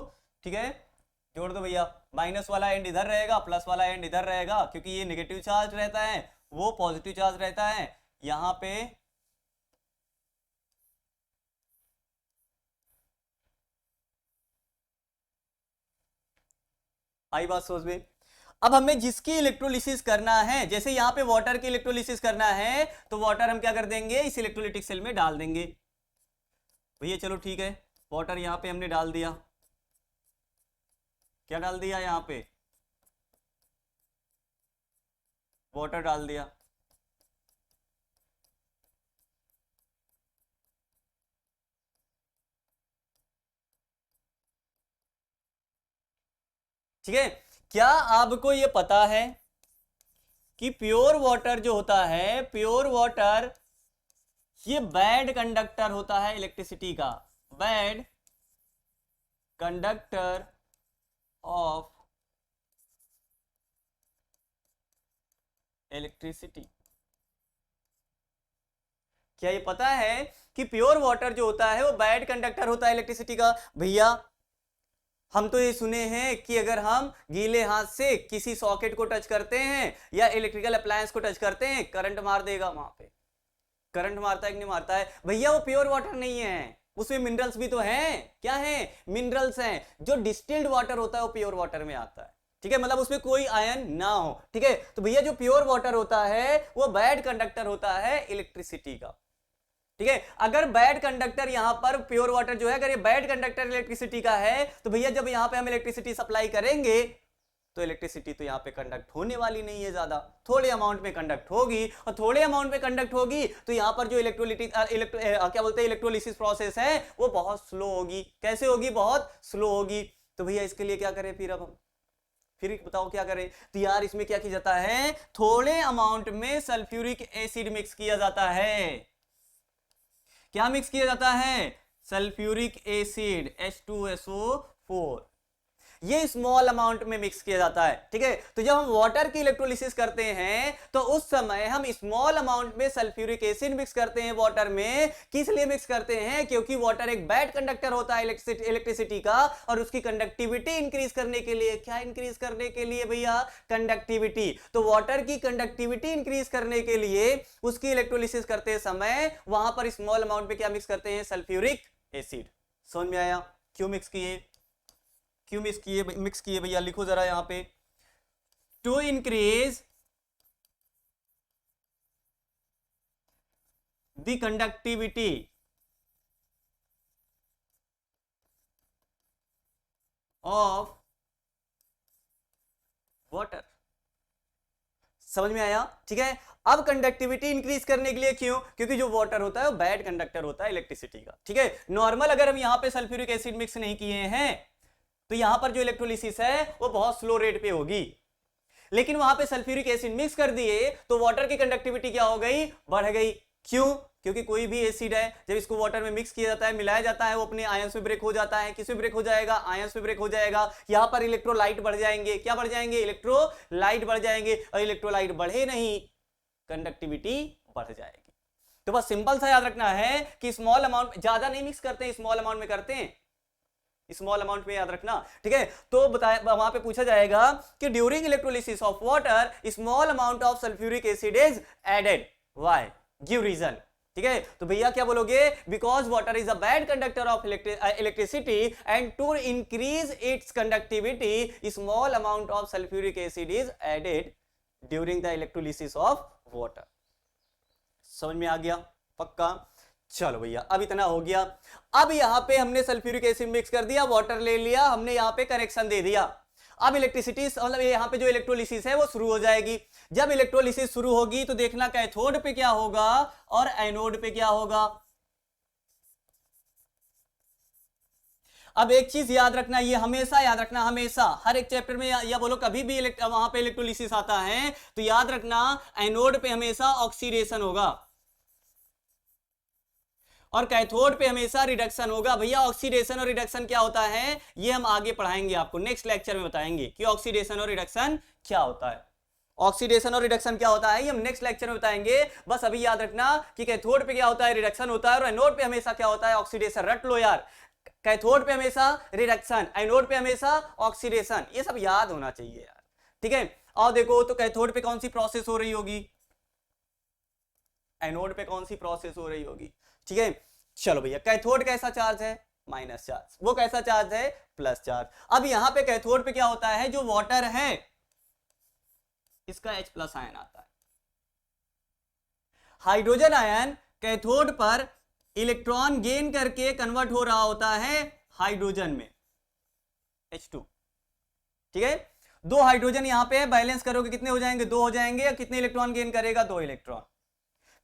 [SPEAKER 1] ठीक है। जोड़ दो भैया, माइनस वाला एंड इधर रहेगा, प्लस वाला एंड इधर रहेगा, क्योंकि ये नेगेटिव चार्ज रहता है, वो पॉजिटिव चार्ज रहता है। यहां पे आई बात समझ में। अब हमें जिसकी इलेक्ट्रोलिसिस करना है, जैसे यहां पे वाटर की इलेक्ट्रोलिसिस करना है, तो वाटर हम क्या कर देंगे, इस इलेक्ट्रोलिटिक सेल में डाल देंगे। भैया चलो ठीक है, वाटर यहां पे हमने डाल दिया। क्या डाल दिया, यहां पे वाटर डाल दिया। ठीक है। क्या आपको ये पता है कि प्योर वाटर जो होता है, प्योर वाटर ये बैड कंडक्टर होता है इलेक्ट्रिसिटी का, बैड कंडक्टर ऑफ इलेक्ट्रिसिटी। क्या ये पता है कि प्योर वाटर जो होता है वो बैड कंडक्टर होता है इलेक्ट्रिसिटी का? भैया हम तो ये सुने हैं कि अगर हम गीले हाथ से किसी सॉकेट को टच करते हैं या इलेक्ट्रिकल अप्लायंस को टच करते हैं, करंट मार देगा। वहां पे करंट मारता है कि नहीं मारता है? भैया वो प्योर वाटर नहीं है, उसमें मिनरल्स भी तो हैं। क्या है? मिनरल्स हैं। जो डिस्टिल्ड वाटर होता है वो प्योर वाटर में आता है, ठीक है, मतलब उसमें कोई आयन ना हो, ठीक है। तो भैया जो प्योर वाटर होता है वो बैड कंडक्टर होता है इलेक्ट्रिसिटी का, ठीक है। अगर बैड कंडक्टर यहां पर प्योर वाटर जो है, अगर ये बैड कंडक्टर इलेक्ट्रिसिटी का है, तो भैया जब यहां पे हम इलेक्ट्रिसिटी सप्लाई करेंगे तो इलेक्ट्रिसिटी तो यहाँ पे कंडक्ट होने वाली नहीं है, ज्यादा थोड़े अमाउंट में कंडक्ट होगी, और थोड़े अमाउंट में कंडक्ट होगी तो यहाँ पर जो क्या बोलते हैं इलेक्ट्रोलिसिस प्रोसेस है वो बहुत स्लो होगी। कैसे होगी? बहुत स्लो होगी। तो भैया इसके लिए क्या करें फिर? अब हम फिर बताओ क्या करें? तो यार इसमें क्या किया जाता है, थोड़े अमाउंट में सल्फ्यूरिक एसिड मिक्स किया जाता है। क्या मिक्स किया जाता है? सल्फ्यूरिक एसिड H2SO4, ये स्मॉल अमाउंट में मिक्स किया जाता है, ठीक है। तो जब हम वाटर की इलेक्ट्रोलिसिस करते हैं तो उस समय हम स्मॉल अमाउंट में सल्फ्यूरिक एसिड मिक्स करते हैं वाटर में। किस लिए मिक्स करते हैं? क्योंकि वाटर एक बैड कंडक्टर होता है इलेक्ट्रिसिटी का, और उसकी कंडक्टिविटी इंक्रीज करने के लिए, क्या इंक्रीज करने के लिए भैया? कंडक्टिविटी। तो वाटर की कंडक्टिविटी इंक्रीज करने के लिए उसकी इलेक्ट्रोलिसिस करते समय वहां पर स्मॉल अमाउंट में क्या मिक्स करते हैं? Sulphuric acid. समझ में आया क्यों मिक्स किए? क्यों मिक्स किए भैया? लिखो जरा यहां पे, to increase the conductivity of water. समझ में आया? ठीक है। अब कंडक्टिविटी इंक्रीज करने के लिए क्यों? क्योंकि जो वाटर होता है वो बैड कंडक्टर होता है इलेक्ट्रिसिटी का, ठीक है। नॉर्मल अगर हम यहां पे सल्फ्यूरिक एसिड मिक्स नहीं किए हैं तो यहां पर जो इलेक्ट्रोलिसिस है वो बहुत स्लो रेट पे होगी, लेकिन वहां पे सल्फ्यूरिक एसिड मिक्स कर दिए तो वाटर की कंडक्टिविटी क्या हो गई? बढ़ गई। क्यों? क्योंकि कोई भी एसिड है जब इसको वाटर में मिक्स किया जाता है, मिलाया जाता है, वो अपने आयंस में ब्रेक हो जाता है। किस में ब्रेक हो जाएगा? आयंस में ब्रेक हो जाएगा। यहां पर इलेक्ट्रोलाइट बढ़ जाएंगे। क्या बढ़ जाएंगे? इलेक्ट्रोलाइट बढ़ जाएंगे, और इलेक्ट्रोलाइट बढ़े नहीं, कंडक्टिविटी बढ़ जाएगी। तो बस सिंपल सा याद रखना है कि स्मॉल अमाउंट, ज्यादा नहीं मिक्स करते हैं, स्मॉल अमाउंट में करते हैं, स्मॉल अमाउंट में याद रखना, ठीक है। तो बताया वहां पे पूछा जाएगा कि during electrolysis of water small amount of sulphuric acid is added, why? Give reason, ठीक है। तो भैया क्या बोलोगे? Because water is a bad conductor of electricity and to increase its conductivity small amount of sulphuric acid is added during the electrolysis of water. समझ में आ गया? पक्का? चलो भैया अब इतना हो गया। अब यहां पे हमने सल्फ्यूरिक एसिड मिक्स कर दिया, वाटर ले लिया, हमने यहां पे करेक्शन दे दिया। अब इलेक्ट्रिसिटी मतलब यहां पे जो इलेक्ट्रोलिसिस है वो शुरू हो जाएगी। जब इलेक्ट्रोलिसिस शुरू होगी तो देखना कैथोड पे क्या होगा और एनोड पे क्या होगा। अब एक चीज याद रखना, ये हमेशा याद रखना, हमेशा हर एक चैप्टर में या बोलो कभी भी वहां पे इलेक्ट्रोलिसिस आता है तो याद रखना एनोड पे हमेशा ऑक्सीडेशन होगा और कैथोड पे हमेशा रिडक्शन होगा। भैया ऑक्सीडेशन और रिडक्शन क्या होता है ये हम आगे पढ़ाएंगे, आपको नेक्स्ट लेक्चर में बताएंगे कि ऑक्सीडेशन और रिडक्शन क्या होता है। ऑक्सीडेशन और रिडक्शन क्या होता है ये हम नेक्स्ट लेक्चर में बताएंगे। बस अभी याद रखना कि कैथोड पे क्या होता है? रिडक्शन होता है, और एनोड पे हमेशा क्या होता है? ऑक्सीडेशन। रट लो यार, कैथोड पे हमेशा रिडक्शन, एनोड पे हमेशा ऑक्सीडेशन, ये सब याद होना चाहिए यार, ठीक है। और देखो तो कैथोड पे कौन सी प्रोसेस हो रही होगी, एनोड पे कौन सी प्रोसेस हो रही होगी, ठीक है। चलो भैया कैथोड कैसा चार्ज है? Minus charge. वो कैसा चार्ज है? Plus charge. अब यहां पे कैथोड पे क्या होता है? जो वाटर है इसका H प्लस आयन आता है। हाइड्रोजन आयन कैथोड पर इलेक्ट्रॉन गेन करके कन्वर्ट हो रहा होता है हाइड्रोजन में, H2, ठीक है। दो हाइड्रोजन यहां पे बैलेंस करोगे कितने हो जाएंगे? 2 हो जाएंगे। या कितने इलेक्ट्रॉन गेन करेगा? 2 इलेक्ट्रॉन।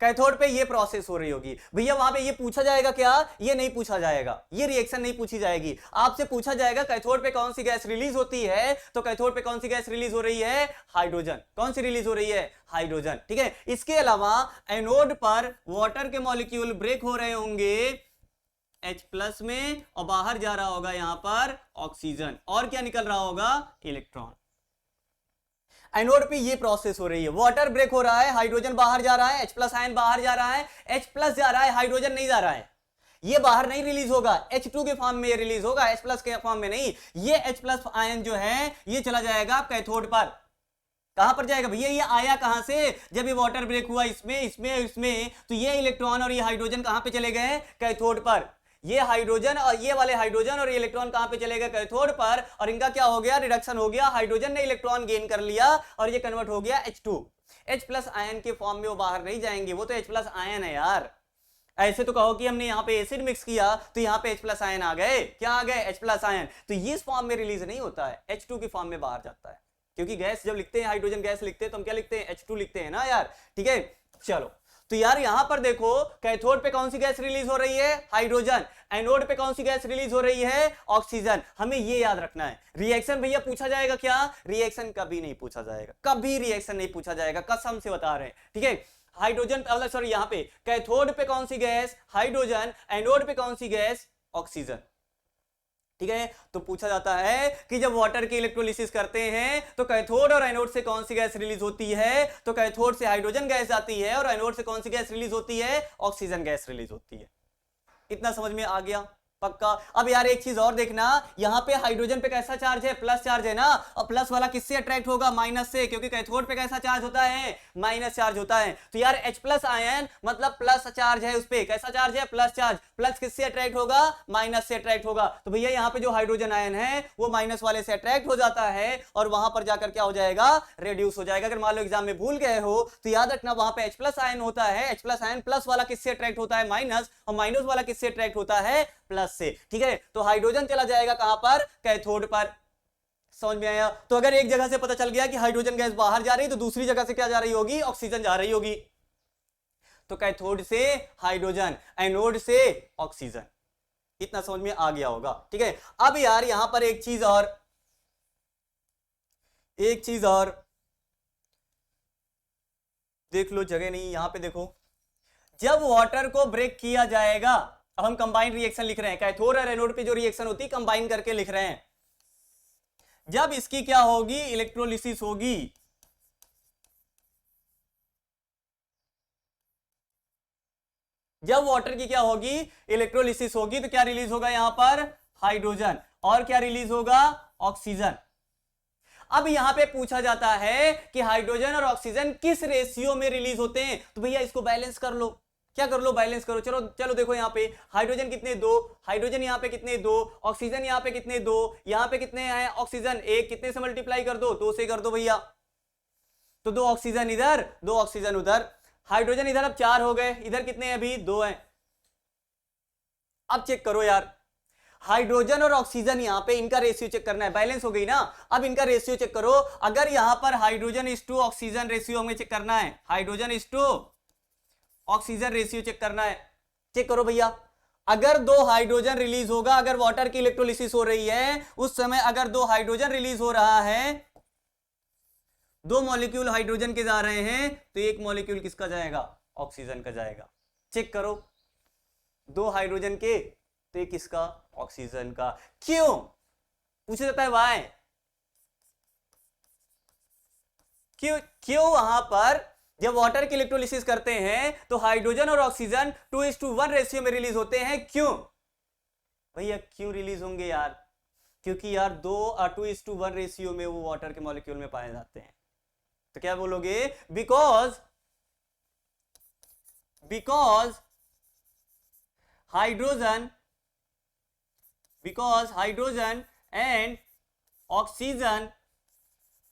[SPEAKER 1] कैथोड पे ये प्रोसेस हो रही होगी। भैया वहां पे ये पूछा जाएगा क्या? ये नहीं पूछा जाएगा, ये रिएक्शन नहीं पूछी जाएगी। आपसे पूछा जाएगा कैथोड पे कौन सी गैस रिलीज होती है, तो कैथोड पे कौन सी गैस रिलीज हो रही है? हाइड्रोजन। कौन सी रिलीज हो रही है? हाइड्रोजन, ठीक है। इसके अलावा एनोड पर वाटर के मॉलिक्यूल ब्रेक हो रहे होंगे H प्लस में, और बाहर जा रहा होगा यहां पर ऑक्सीजन, और क्या निकल रहा होगा? इलेक्ट्रॉन। एनोड पे ये प्रोसेस हो रही है, वाटर ब्रेक हो रहा है, हाइड्रोजन बाहर जा रहा है, H प्लस आयन बाहर जा रहा है, H प्लस जा रहा है, हाइड्रोजन नहीं जा रहा है। ये बाहर नहीं रिलीज होगा, H2 के फॉर्म में ये रिलीज होगा, H+ के फॉर्म में नहीं। ये H+ आयन जो है ये चला जाएगा कैथोड पर। कहां पर जाएगा भैया? ये आया कहां से? जब ये वाटर ब्रेक हुआ इसमें इसमें इसमें, तो ये इलेक्ट्रॉन और ये हाइड्रोजन कहां पे चले गए? कैथोड पर। ये हाइड्रोजन और ये वाले हाइड्रोजन और ये इलेक्ट्रॉन कहां पे चले गए? कैथोड पर। और इनका क्या हो गया? रिडक्शन हो गया। हाइड्रोजन ने इलेक्ट्रॉन गेन कर लिया और ये कन्वर्ट हो गया H2। H+ आयन के फॉर्म में वो बाहर नहीं जाएंगे, वो तो H+ आयन है यार। ऐसे तो कहो कि हमने यहाँ पे एसिड मिक्स किया तो यहाँ पे H+ आयन आ गए। क्या आ गए? H+ ion. तो ये इस फॉर्म में रिलीज नहीं होता है, H2 की फॉर्म में बाहर जाता है। क्योंकि गैस जब लिखते हैं, हाइड्रोजन गैस लिखते हैं तो हम क्या लिखते हैं? H2 लिखते हैं ना यार। ठीक है, चलो। तो यार यहां पर देखो, कैथोड पे कौन सी गैस रिलीज हो रही है? हाइड्रोजन। एनोड पे कौन सी गैस रिलीज हो रही है? ऑक्सीजन। हमें ये याद रखना है। रिएक्शन भैया पूछा जाएगा क्या? रिएक्शन कभी नहीं पूछा जाएगा, कभी रिएक्शन नहीं पूछा जाएगा, कसम से बता रहे हैं। ठीक है, हाइड्रोजन सॉरी यहाँ पे कैथोड पे कौन सी गैस? हाइड्रोजन। एनोड पे कौन सी गैस? ऑक्सीजन। ठीक है, तो पूछा जाता है कि जब वाटर की इलेक्ट्रोलिसिस करते हैं तो कैथोड और एनोड से कौन सी गैस रिलीज होती है? तो कैथोड से हाइड्रोजन गैस जाती है और एनोड से कौन सी गैस रिलीज होती है? ऑक्सीजन गैस रिलीज होती है। इतना समझ में आ गया? पक्का। अब यार एक चीज और देखना, यहां पे हाइड्रोजन पे कैसा चार्ज है? प्लस चार्ज है ना। और प्लस वाला किससे अट्रैक्ट होगा? माइनस से, क्योंकि कैथोड पे कैसा चार्ज होता है? माइनस चार्ज होता है। तो यार H+ आयन मतलब प्लस चार्ज है उस पे। कैसा चार्ज है? Plus charge. प्लस किससे अट्रैक्ट होगा? माइनस से अट्रैक्ट होगा। तो भैया यहाँ पे जो हाइड्रोजन आयन है वो माइनस वाले से अट्रैक्ट हो जाता है और वहां पर जाकर क्या हो जाएगा? रेड्यूस हो जाएगा। अगर मान लो एग्जाम में भूल गए हो तो याद रखना, वहां पे H+ आयन होता है। H+ आयन प्लस वाला किससे अट्रैक्ट होता है? माइनस। और माइनस वाला किससे अट्रैक्ट होता है? प्लस से। ठीक है, तो हाइड्रोजन चला जाएगा कहां पर? कैथोड पर। समझ में आया? तो अगर एक जगह से पता चल गया कि हाइड्रोजन गैस बाहर जा रही है तो दूसरी जगह से क्या जा रही होगी? ऑक्सीजन जा रही होगी। तो कैथोड से हाइड्रोजन, एनोड से ऑक्सीजन। इतना समझ में आ गया होगा। ठीक है, अब यार यहां पर एक चीज और देख लो, जगह नहीं यहां पे देखो। जब वाटर को ब्रेक किया जाएगा, अब हम कंबाइंड रिएक्शन लिख रहे हैं, कैथोड और एनोड पे जो रिएक्शन होती है कंबाइन करके लिख रहे हैं। जब इसकी क्या होगी? इलेक्ट्रोलिसिस होगी। जब वाटर की क्या होगी? इलेक्ट्रोलिसिस होगी, तो क्या रिलीज होगा यहां पर? हाइड्रोजन। और क्या रिलीज होगा? ऑक्सीजन। अब यहां पे पूछा जाता है कि हाइड्रोजन और ऑक्सीजन किस रेशियो में रिलीज होते हैं? तो भैया इसको बैलेंस कर लो। क्या कर लो? बैलेंस करो। चलो चलो देखो, यहां पे हाइड्रोजन कितने? 2। हाइड्रोजन यहां पे कितने? 2। ऑक्सीजन यहां पे कितने? 2। यहां पे कितने हैं? ऑक्सीजन 1। कितने से मल्टीप्लाई कर दो? 2 से कर दो भैया। तो 2 ऑक्सीजन इधर, 2 ऑक्सीजन उधर। हाइड्रोजन इधर अब 4 हो गए, इधर कितने हैं? अभी 2 हैं। अब चेक करो यार, हाइड्रोजन और ऑक्सीजन यहां पे इनका रेशियो चेक करना है। बैलेंस हो गई ना। अब इनका रेशियो चेक करो। अगर यहां पर hydrogen is to oxygen ratio हमें चेक करना है, hydrogen is to oxygen ratio check करना है। चेक करो भैया, अगर 2 हाइड्रोजन रिलीज होगा, अगर वाटर की इलेक्ट्रोलिसिस हो रही है उस समय अगर 2 हाइड्रोजन रिलीज हो रहा है, 2 मॉलिक्यूल हाइड्रोजन के जा रहे हैं, तो 1 मॉलिक्यूल किसका जाएगा? ऑक्सीजन का जाएगा। चेक करो, 2 हाइड्रोजन के तो ये किसका? ऑक्सीजन का। क्यों पूछा जाता है? वाई? क्यों? क्यों वहां पर जब वाटर की इलेक्ट्रोलिसिस करते हैं तो हाइड्रोजन और ऑक्सीजन 2:1 रेशियो में रिलीज होते हैं? क्यों भैया? क्यों रिलीज होंगे यार? क्योंकि यार 2:1 रेशियो में वो वाटर के मॉलिक्यूल में पाए जाते हैं। तो क्या बोलोगे? Because hydrogen and oxygen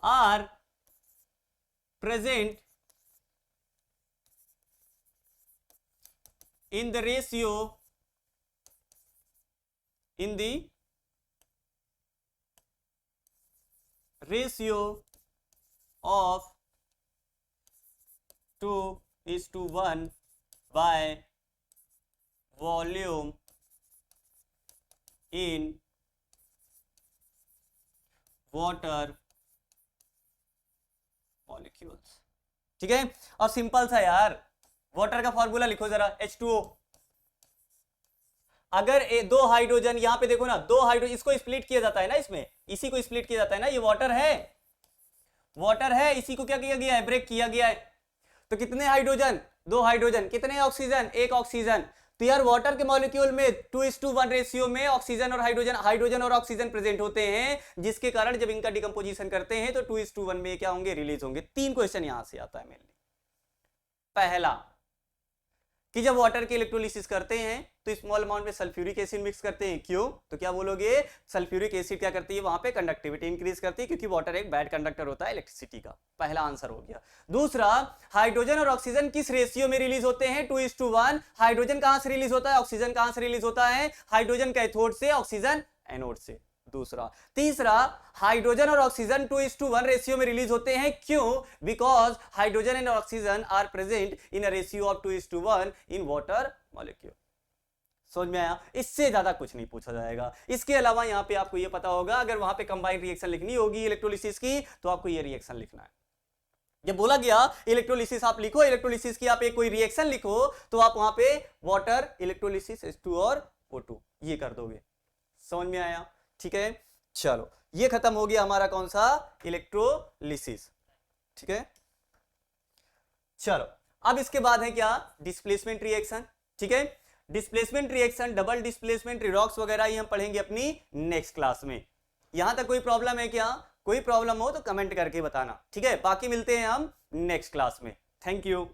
[SPEAKER 1] are present in the ratio of 2:1 by volume in water molecules. ठीक है, और सिंपल सा यार, वाटर का फॉर्मूला लिखो जरा, H2O। अगर 2 हाइड्रोजन यहां पे देखो ना, 2 हाइड्रोजन, इसको स्प्लिट किया जाता है ना, इसमें इसी को स्प्लिट किया जाता है ना, ये वाटर है, इसी को क्या किया गया है? ब्रेक किया गया है। तो कितने हाइड्रोजन? 2 हाइड्रोजन। कितने ऑक्सीजन? 1 ऑक्सीजन। तो यार वाटर के मॉलिक्यूल में 2:1 रेशियो में ऑक्सीजन और हाइड्रोजन और ऑक्सीजन प्रेजेंट होते हैं, जिसके कारण जब इनका डिकम्पोजिशन करते हैं तो 2:1 में क्या होंगे, रिलीज होंगे। 3 क्वेश्चन यहां से आता है मेनली। पहला कि जब वाटर की इलेक्ट्रोलिसिस करते हैं तो स्मॉल अमाउंट में सल्फ्यूरिक एसिड मिक्स करते हैं, क्यों? तो क्या बोलोगे, सल्फ्यूरिक एसिड क्या करती है, वहां पे कंडक्टिविटी इंक्रीज करती है, क्योंकि वाटर एक बैड कंडक्टर होता है इलेक्ट्रिसिटी का। पहला आंसर हो गया। दूसरा, हाइड्रोजन और ऑक्सीजन किस रेशियो में रिलीज होते हैं, 2:1। हाइड्रोजन कहां से रिलीज होता है, ऑक्सीजन कहां से रिलीज होता है, हाइड्रोजन कैथोड से, ऑक्सीजन एनोड से। दूसरा। तीसरा, हाइड्रोजन और ऑक्सीजन 2:1 रेशियो में रिलीज होते हैं, क्यों? Because hydrogen and oxygen are present in a ratio of 2:1 in water molecule. समझ में आया? इससे ज्यादा कुछ नहीं पूछा जाएगा। इसके अलावा यहां पे आपको ये पता होगा, अगर वहां पे कंबाइंड रिएक्शन लिखनी होगी इलेक्ट्रोलिसिस की, तो आपको ये रिएक्शन लिखना है। जब बोला गया इलेक्ट्रोलिसिस आप लिखो, इलेक्ट्रोलिसिस की आप एक कोई रिएक्शन लिखो, तो आप वहां पे वाटर इलेक्ट्रोलिसिस H2 और O2 ये कर दोगे। समझ में आया? ठीक है, चलो ये खत्म हो गया हमारा कौन सा, इलेक्ट्रोलिसिस। ठीक है, चलो अब इसके बाद है क्या, डिस्प्लेसमेंट रिएक्शन। ठीक है, displacement reaction, double displacement, redox वगैरह ये हम पढ़ेंगे अपनी नेक्स्ट क्लास में। यहां तक कोई प्रॉब्लम है क्या? कोई प्रॉब्लम हो तो कमेंट करके बताना। ठीक है, बाकी मिलते हैं हम नेक्स्ट क्लास में। Thank you.